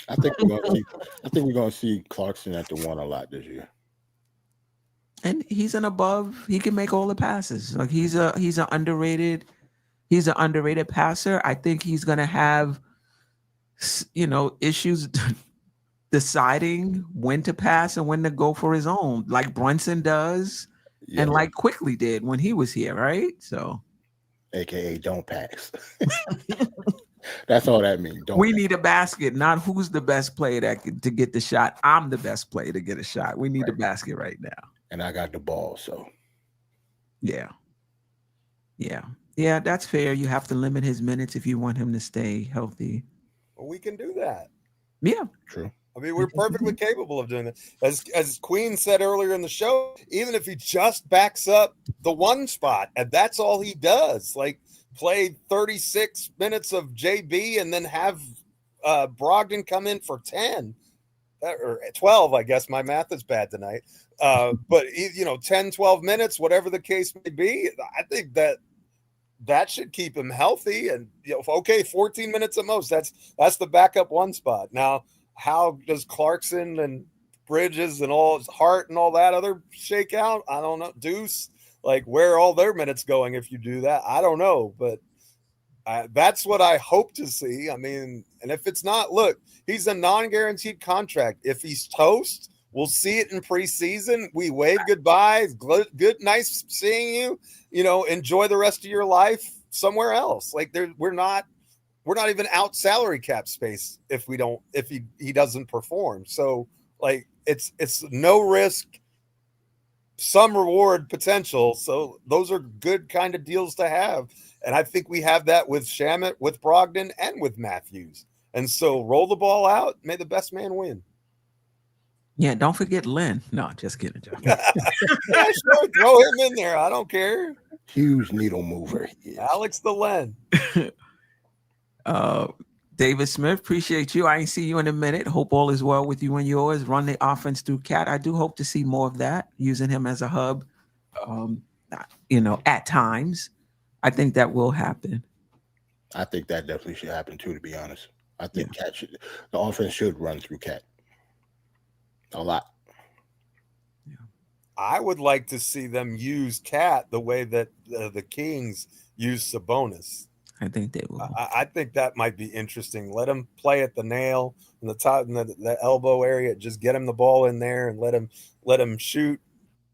I think we're gonna see Clarkson at the one a lot this year. And he's an above. He can make all the passes. Like he's an underrated passer. I think he's gonna have, you know, issues deciding when to pass and when to go for his own, like Brunson does, and like Quickly did when he was here, right? So, AKA don't pass. That's all that means. We need a basket, not who's the best player to get the shot. I'm the best player to get a shot. We need a basket right now. And I got the ball, so. Yeah, that's fair. You have to limit his minutes if you want him to stay healthy. Well, we can do that. Yeah, true. I mean, we're perfectly capable of doing that. As Queen said earlier in the show, even if he just backs up the one spot, and that's all he does, like play 36 minutes of JB and then have Brogdon come in for 10 or 12, I guess. My math is bad tonight. But, 10, 12 minutes, whatever the case may be, I think that should keep him healthy. And, 14 minutes at most. That's the backup one spot. Now, how does Clarkson and Bridges and all his Hart and all that other shake out? I don't know. Deuce, like where are all their minutes going if you do that? I don't know, but that's what I hope to see. I mean, and if it's not, look, he's a non-guaranteed contract. If he's toast, we'll see it in preseason. We wave goodbye. Good, nice seeing you. Enjoy the rest of your life somewhere else. Like we're not even out salary cap space if he doesn't perform. So like it's no risk, some reward potential. So those are good kind of deals to have. And I think we have that with Shamet, with Brogdon, and with Matthews. And so roll the ball out. May the best man win. Yeah, don't forget Lynn. No, just kidding, Geoff. Yeah, sure. Throw him in there. I don't care. Huge needle mover. Alex the Len. David Smith, appreciate you. I ain't see you in a minute. Hope all is well with you and yours. Run the offense through Cat. I do hope to see more of that, using him as a hub, at times. I think that will happen. I think that definitely should happen too, to be honest. I think the offense should run through Cat a lot. Yeah. I would like to see them use Cat the way that the Kings use Sabonis. I think they will. I think that might be interesting. Let him play at the nail in the top, in the elbow area. Just get him the ball in there and let him shoot,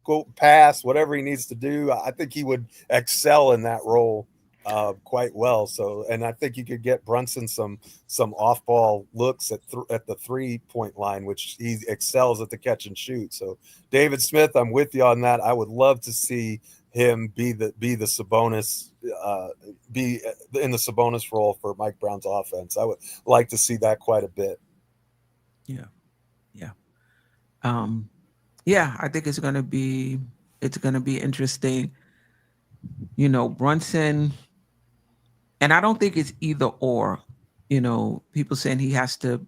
go pass, whatever he needs to do. I think he would excel in that role quite well. So, and I think you could get Brunson some off ball looks at the 3-point line, which he excels at the catch and shoot. So, David Smith, I'm with you on that. I would love to see him be the Sabonis, be in the Sabonis role for Mike Brown's offense. I would like to see that quite a bit. Yeah. I think it's gonna be interesting. Brunson, and I don't think it's either or. People saying he has to,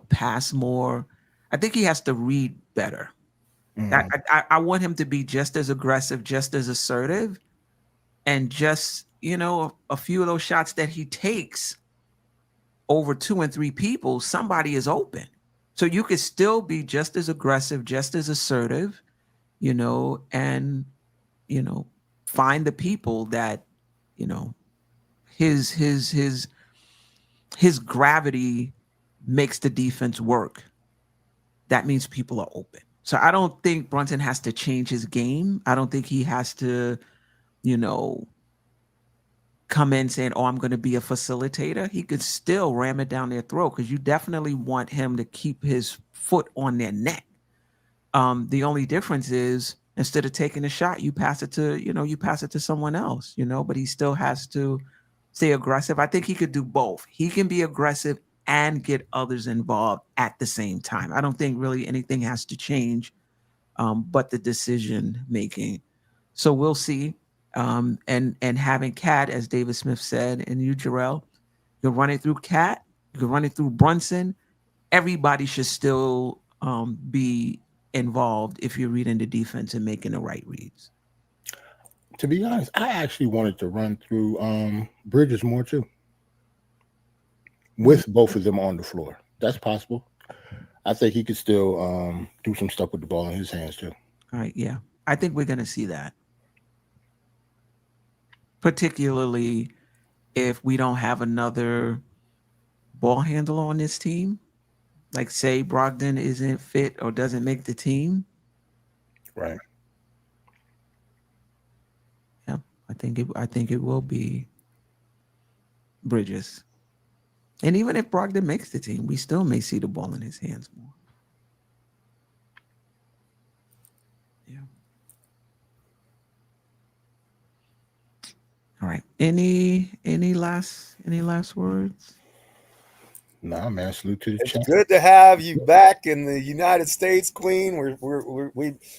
pass more. I think he has to read better. Mm-hmm. I want him to be just as aggressive, just as assertive, and just, a few of those shots that he takes over 2 and 3 people, somebody is open. So you could still be just as aggressive, just as assertive, and, find the people that, his gravity makes the defense work. That means people are open. So I don't think Brunson has to change his game. I don't think he has to, come in saying, "Oh, I'm going to be a facilitator," he could still ram it down their throat, because you definitely want him to keep his foot on their neck. The only difference is, instead of taking a shot, you pass it to someone else, but he still has to stay aggressive. I think he could do both. He can be aggressive and get others involved at the same time. I don't think really anything has to change, but the decision making. So we'll see. And having Cat, as David Smith said, and you, Jerrell, you're running through Cat, you're running through Brunson. Everybody should still be involved if you're reading the defense and making the right reads. To be honest, I actually wanted to run through Bridges more too, with both of them on the floor. That's possible. I think he could still do some stuff with the ball in his hands too. All right, yeah. I think we're going to see that. Particularly if we don't have another ball handler on this team. Like, say Brogdon isn't fit or doesn't make the team. Right. Yeah, I think it will be Bridges. And even if Brogdon makes the team, we still may see the ball in his hands more. Yeah. All right. Any last words? Nah, man. Salute to the It's chat. good to have you back in the United States, Queen.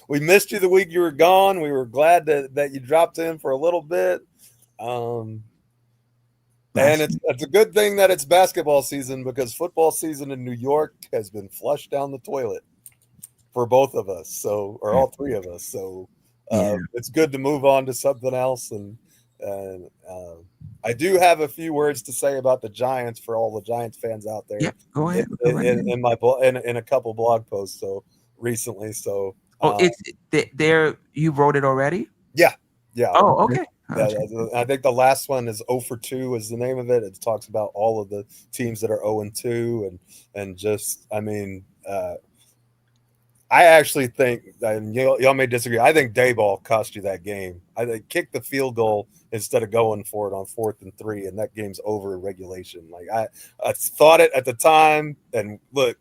We missed you the week you were gone. We were glad that you dropped in for a little bit. And it's a good thing that it's basketball season, because football season in New York has been flushed down the toilet for both of us. Or all three of us. So it's good to move on to something else. And I do have a few words to say about the Giants for all the Giants fans out there. Yeah, go ahead. In my in a couple blog posts recently. So it's there. You wrote it already? Yeah. Oh, okay. I think the last one is 0 for 2 is the name of it. It talks about all of the teams that are 0 and 2, and just, I mean, I actually think, and y'all may disagree, I think Dayball cost you that game. I think kick the field goal instead of going for it on 4th and 3, and that game's over in regulation. Like, I thought it at the time, and look,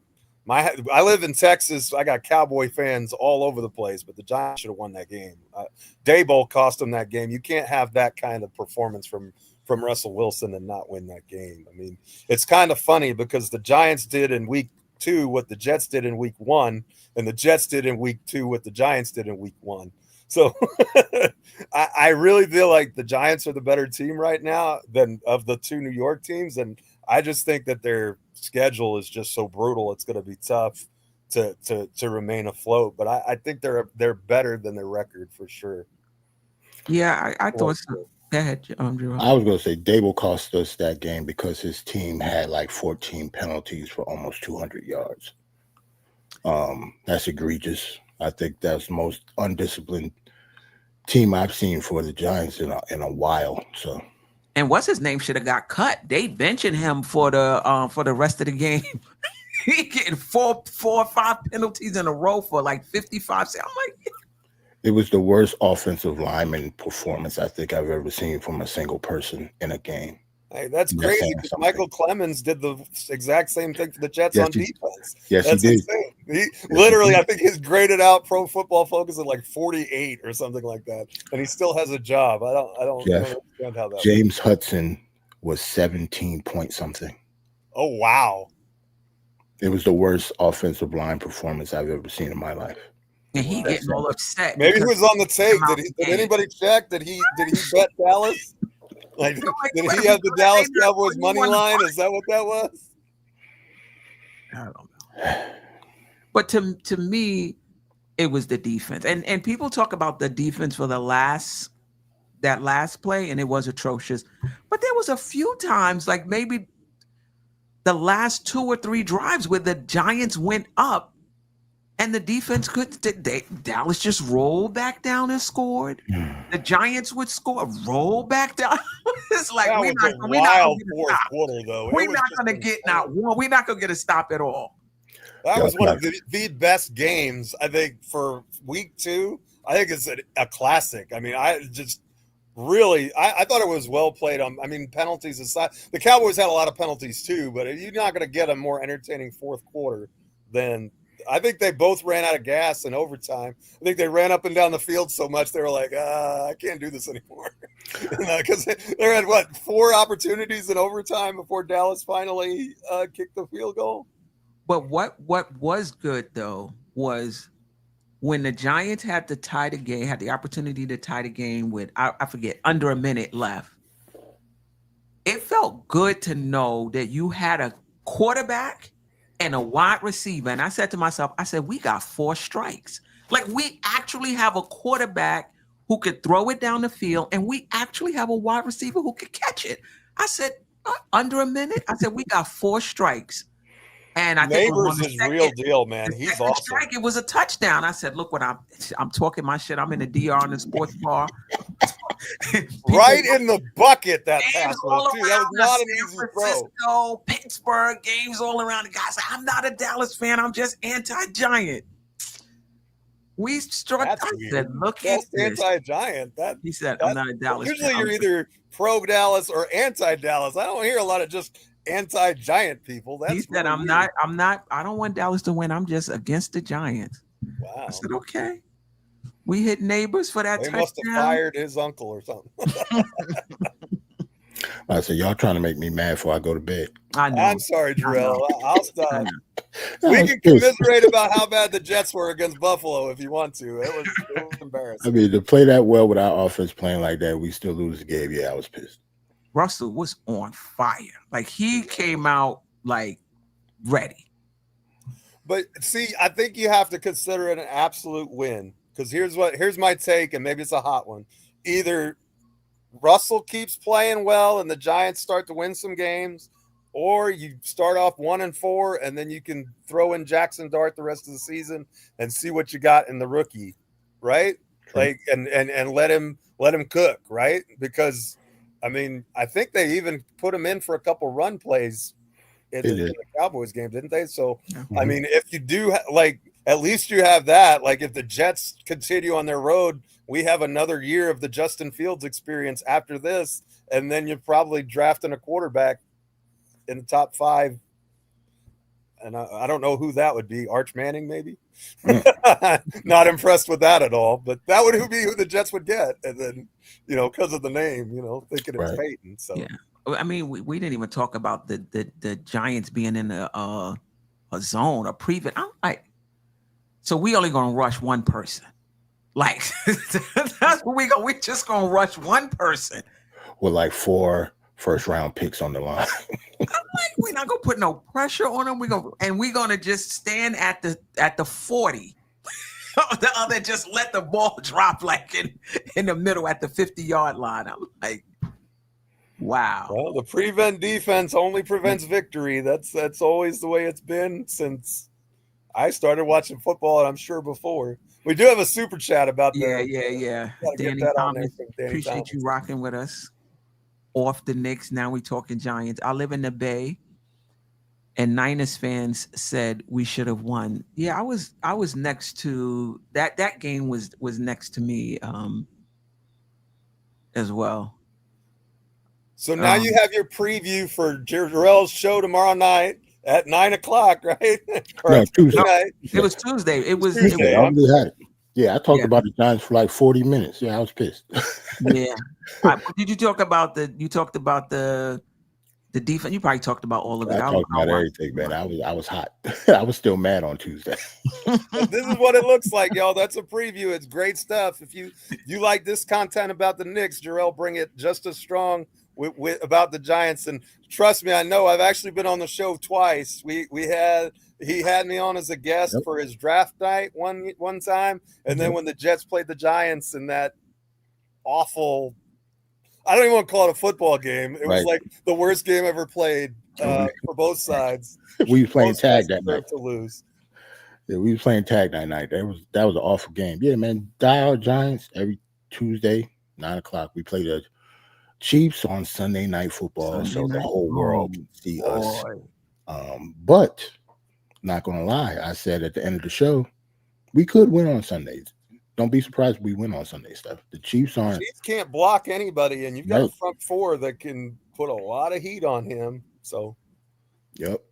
I live in Texas. I got Cowboy fans all over the place, but the Giants should have won that game. Dayball cost them that game. You can't have that kind of performance from Russell Wilson and not win that game. I mean, it's kind of funny because the Giants did in week 2 what the Jets did in week 1, and the Jets did in week 2 what the Giants did in week 1. So I really feel like the Giants are the better team right now than of the two New York teams, and I just think that their schedule is just so brutal. It's going to be tough to remain afloat. But I think they're better than their record for sure. Yeah, I thought so. Go ahead, Jerrell. I was going to say Dable cost us that game because his team had like 14 penalties for almost 200 yards. That's egregious. I think that's the most undisciplined team I've seen for the Giants in a while. So. And what's his name should have got cut. They benching him for the rest of the game. He getting four or five penalties in a row for like 55. I'm like, it was the worst offensive lineman performance I think I've ever seen from a single person in a game. Hey, that's crazy because Michael Clemens did the exact same thing for the Jets on defense. Yes, that's he did. Insane. He literally, I think he's graded out Pro Football Focus at like 48 or something like that, and he still has a job. I don't understand how that. James Hudson was 17 point something. Oh wow! It was the worst offensive line performance I've ever seen in my life. And he getting all upset. Maybe he was on the tape. Did anybody check? Did he bet Dallas? Like, did he have the Dallas Cowboys money line? Is that what that was? I don't know. But to me, it was the defense. And people talk about the defense for that last play, and it was atrocious. But there was a few times, like maybe the last 2 or 3 drives where the Giants went up and the defense Dallas just rolled back down and scored. The Giants would score, roll back down. It's like we're not going to get not one. We're not going to get a stop at all. That was one of the best games, I think, for week 2. I think it's a classic. I mean, really, I thought it was well played. I mean, penalties aside, the Cowboys had a lot of penalties too, but you're not going to get a more entertaining fourth quarter than. I think they both ran out of gas in overtime. I think they ran up and down the field so much they were like, I can't do this anymore. Because they had, 4 opportunities in overtime before Dallas finally kicked the field goal? But what was good, though, was when the Giants had to tie the game, had the opportunity to tie the game with, I forget, under a minute left. It felt good to know that you had a quarterback and a wide receiver. And I said to myself, we got 4 strikes. Like, we actually have a quarterback who could throw it down the field, and we actually have a wide receiver who could catch it. I said, under a minute? I said, we got 4 strikes. And I think Neighbors is real deal, man. He's awesome. Strike, it was a touchdown. I said, look what I'm talking my shit. I'm in the DR in the sports bar. Right in the bucket, that pass was, too. That was not an easy throw. Pittsburgh, games all around. The guys, I'm not a Dallas fan. I'm just anti-Giant. We struck. I said, look at this. Anti-Giant. He said, I'm not a Dallas usually fan. You're either pro-Dallas or anti-Dallas. I don't hear a lot of just anti-Giant people. He said, really I'm not, I don't want Dallas to win. I'm just against the Giants. Wow. I said, okay. We hit neighbors for that touchdown. They must have fired his uncle or something. I said, y'all trying to make me mad before I go to bed. I know. I'm sorry, Jerrell. I'll stop. We can commiserate about how bad the Jets were against Buffalo if you want to. It was embarrassing. I mean, to play that well with our offense playing like that, we still lose the game. Yeah, I was pissed. Russell was on fire. Like, he came out like ready. But see, I think you have to consider it an absolute win. Because here's my take, and maybe it's a hot one. Either Russell keeps playing well and the Giants start to win some games, or you start off 1-4 and then you can throw in Jackson Dart the rest of the season and see what you got in the rookie, right? True. Like and let him cook, right? Because I mean, I think they even put him in for a couple run plays in the Cowboys game, didn't they? So I mean, if you do at least you have that. Like, if the Jets continue on their road, we have another year of the Justin Fields experience after this, and then you're probably drafting a quarterback in the top 5. And I don't know who that would be. Arch Manning, maybe? Not impressed with that at all, but that would be who the Jets would get. And then, because of the name, thinking it's Peyton. So, yeah. I mean, we didn't even talk about the Giants being in a zone, a prevent. I'm like, so we only gonna rush one person. Like, that's what we're just gonna rush one person. With like 4 first-round picks on the line. I'm like, we're not gonna put no pressure on them. We're gonna just stand at the 40. The other just let the ball drop like in the middle at the 50-yard line. I'm like, wow. Well, the prevent defense only prevents victory. That's always the way it's been since I started watching football, and I'm sure before. We do have a super chat about that. Yeah. Danny Thomas, appreciate you rocking with us. Off the Knicks, now we talking Giants. I live in the Bay, and Niners fans said we should have won. Yeah, I was next to that. That game was next to me as well. So now you have your preview for Jerrell's show tomorrow night at 9:00, right? No, Tuesday. No, it was Tuesday. It was Tuesday. I already had it. Yeah, I talked about the Giants for like 40 minutes. Yeah, I was pissed. Yeah. Did you talk about the defense? You probably talked about all of it. I talked about everything, man. I was hot. I was still mad on Tuesday. This is what it looks like, y'all. That's a preview. It's great stuff. If you like this content about the Knicks, Jerrell bring it just as strong with about the Giants. And trust me, I know I've actually been on the show twice. He had me on as a guest for his draft night one time, and then when the Jets played the Giants in that awful, I don't even want to call it a football game. It was like the worst game ever played for both sides. We were playing tag that night to lose. Yeah, we were playing tag that night. That was an awful game. Yeah, man. Dial Giants every Tuesday, 9:00. We play the Chiefs on Sunday Night Football, so the whole world can see us. But not gonna lie, I said at the end of the show, we could win on Sundays. don't be surprised if we win on Sunday, Steph. The Chiefs aren't. Chiefs can't block anybody, and you've got Nope. a front four that can put a lot of heat on him. So, Yep.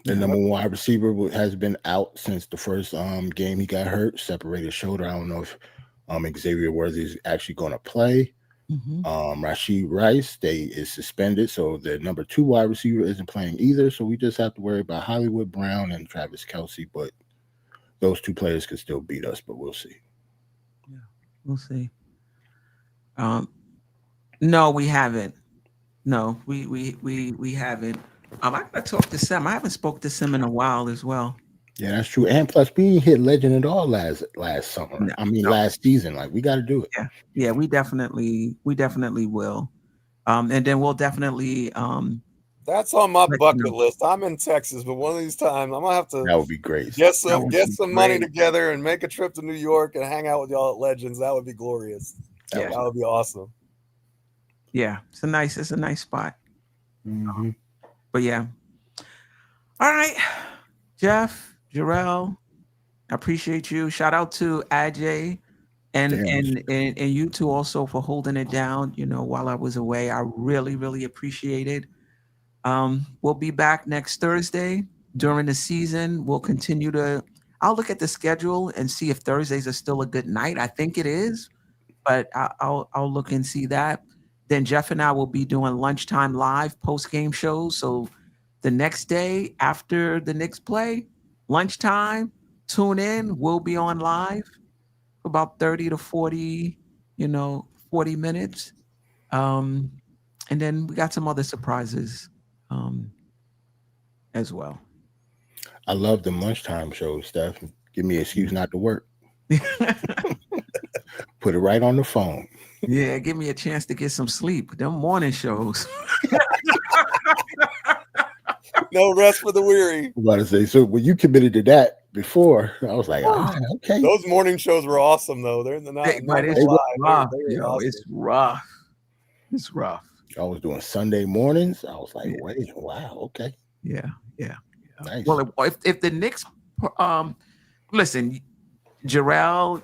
The number one wide receiver has been out since the first game he got hurt, separated shoulder. I don't know if Xavier Worthy is actually going to play. Rashid Rice is suspended, so the number 2 wide receiver isn't playing either. So we just have to worry about Hollywood Brown and Travis Kelce. But those 2 players could still beat us, but we'll see. Yeah, we'll see. No, we haven't. No, we haven't. I gotta talk to Sim. I haven't spoke to Sim in a while as well. Yeah, that's true. And plus, we didn't hit legend at all last summer. No. Last season. Like, we got to do it. Yeah, we definitely will. And then we'll definitely. That's on my bucket list. I'm in Texas, but one of these times I'm gonna have to. That would be great. Get some money together and make a trip to New York and hang out with y'all at Legends. That would be glorious. That would be awesome. Yeah, it's a nice spot. Mm-hmm. But yeah. All right, Geoff, Jerrell, I appreciate you. Shout out to Ajay and you two also for holding it down, while I was away. I really, really appreciate it. We'll be back next Thursday during the season. We'll continue I'll look at the schedule and see if Thursdays are still a good night. I think it is, but I'll look and see that. Then Geoff and I will be doing lunchtime live post-game shows. So the next day after the Knicks play, lunchtime, tune in. We'll be on live for about 30 to 40 minutes. And then we got some other surprises as well. I love the lunchtime shows, Steph. Give me an excuse not to work. Put it right on the phone. Yeah, give me a chance to get some sleep. Them morning shows. No rest for the weary. I was about to say, so when you committed to that before, I was like, okay. Those morning shows were awesome, though. They're in the night. But it's rough. Awesome. It's rough. It's rough. I was doing Sunday mornings. I was like, wait, wow, okay. Yeah. Nice. Well, if the Knicks, listen, Jerrell,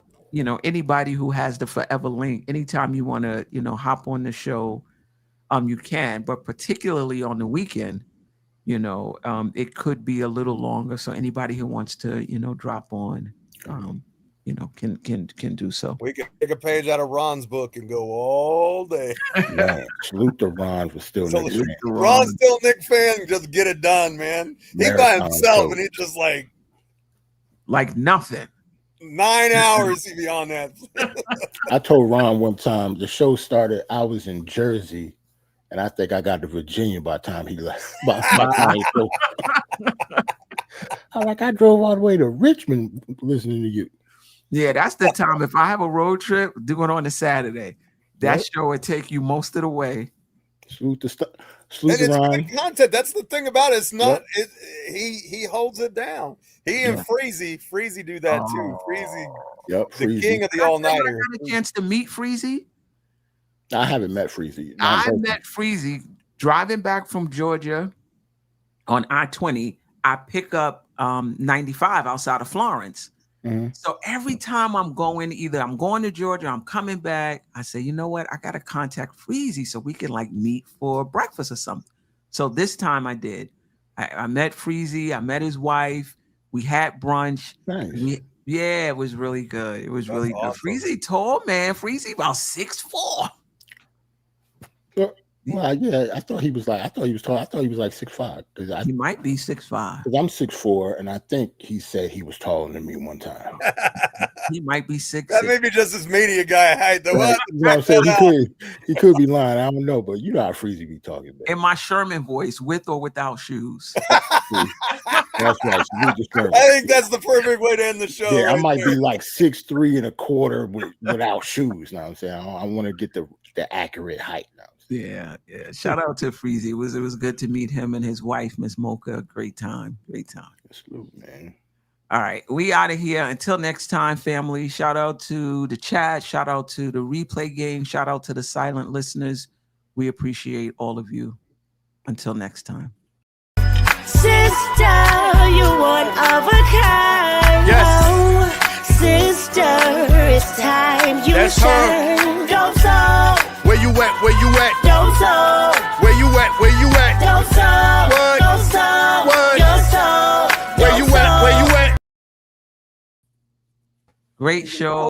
anybody who has the Forever Link, anytime you want to, hop on the show, you can. But particularly on the weekend, it could be a little longer. So anybody who wants to, drop on, can do so. We can take a page out of Ron's book and go all day. Man, salute to Ron for still Knick fan. Ron's still Knick fan. Just get it done, man. He by himself, and he just like nothing. 9 hours he be on that. I told Ron one time the show started. I was in Jersey, and I think I got to Virginia by the time he left. I drove all the way to Richmond listening to you. Yeah, that's the time. If I have a road trip, do it on a Saturday. That show would take you most of the way. Salute to Ron. Good content. That's the thing about it. It's not. He holds it down. He and Freezy do that too. Freezy, the king of the all-nighter. I got a chance to meet Freezy. I haven't met Freezy. I met Freezy driving back from Georgia on I-20. I pick up 95 outside of Florence. Mm-hmm. So every time I'm going, either I'm going to Georgia, I'm coming back, I say, you know what? I got to contact Freezy so we can meet for breakfast or something. So this time I did. I met Freezy. I met his wife. We had brunch. Nice. It was really good. It was really awesome. Good. Freezy tall, man. Freezy about 6'4". Well, yeah, I thought he was tall. I thought he was like 6'5". He might be 6'5". Because I'm 6'4", and I think he said he was taller than me one time. He might be 6'6". That may be just his media guy height, though. Right. You know what I'm saying? He could be lying. I don't know, but you know how Freezy be talking about. In my Sherman voice, with or without shoes. That's right. I think that's the perfect way to end the show. Yeah, I might be like 6'3" and 1/4 without shoes. Now I'm saying I want to get the accurate height now. Yeah. Shout out to Freezy. It was good to meet him and his wife, Miss Mocha. Great time. Salute, man. All right, we out of here. Until next time, family. Shout out to the chat. Shout out to the replay game. Shout out to the silent listeners. We appreciate all of you. Until next time. Sister, you one of a kind. Yes. Sister, it's time. That's her. Dope Soul. Where you at? Where you at? Dope Soul. Where you at? Where you at? Dope Soul. What? Dope Soul. What? Your soul. Where you at? Where you at? Great show.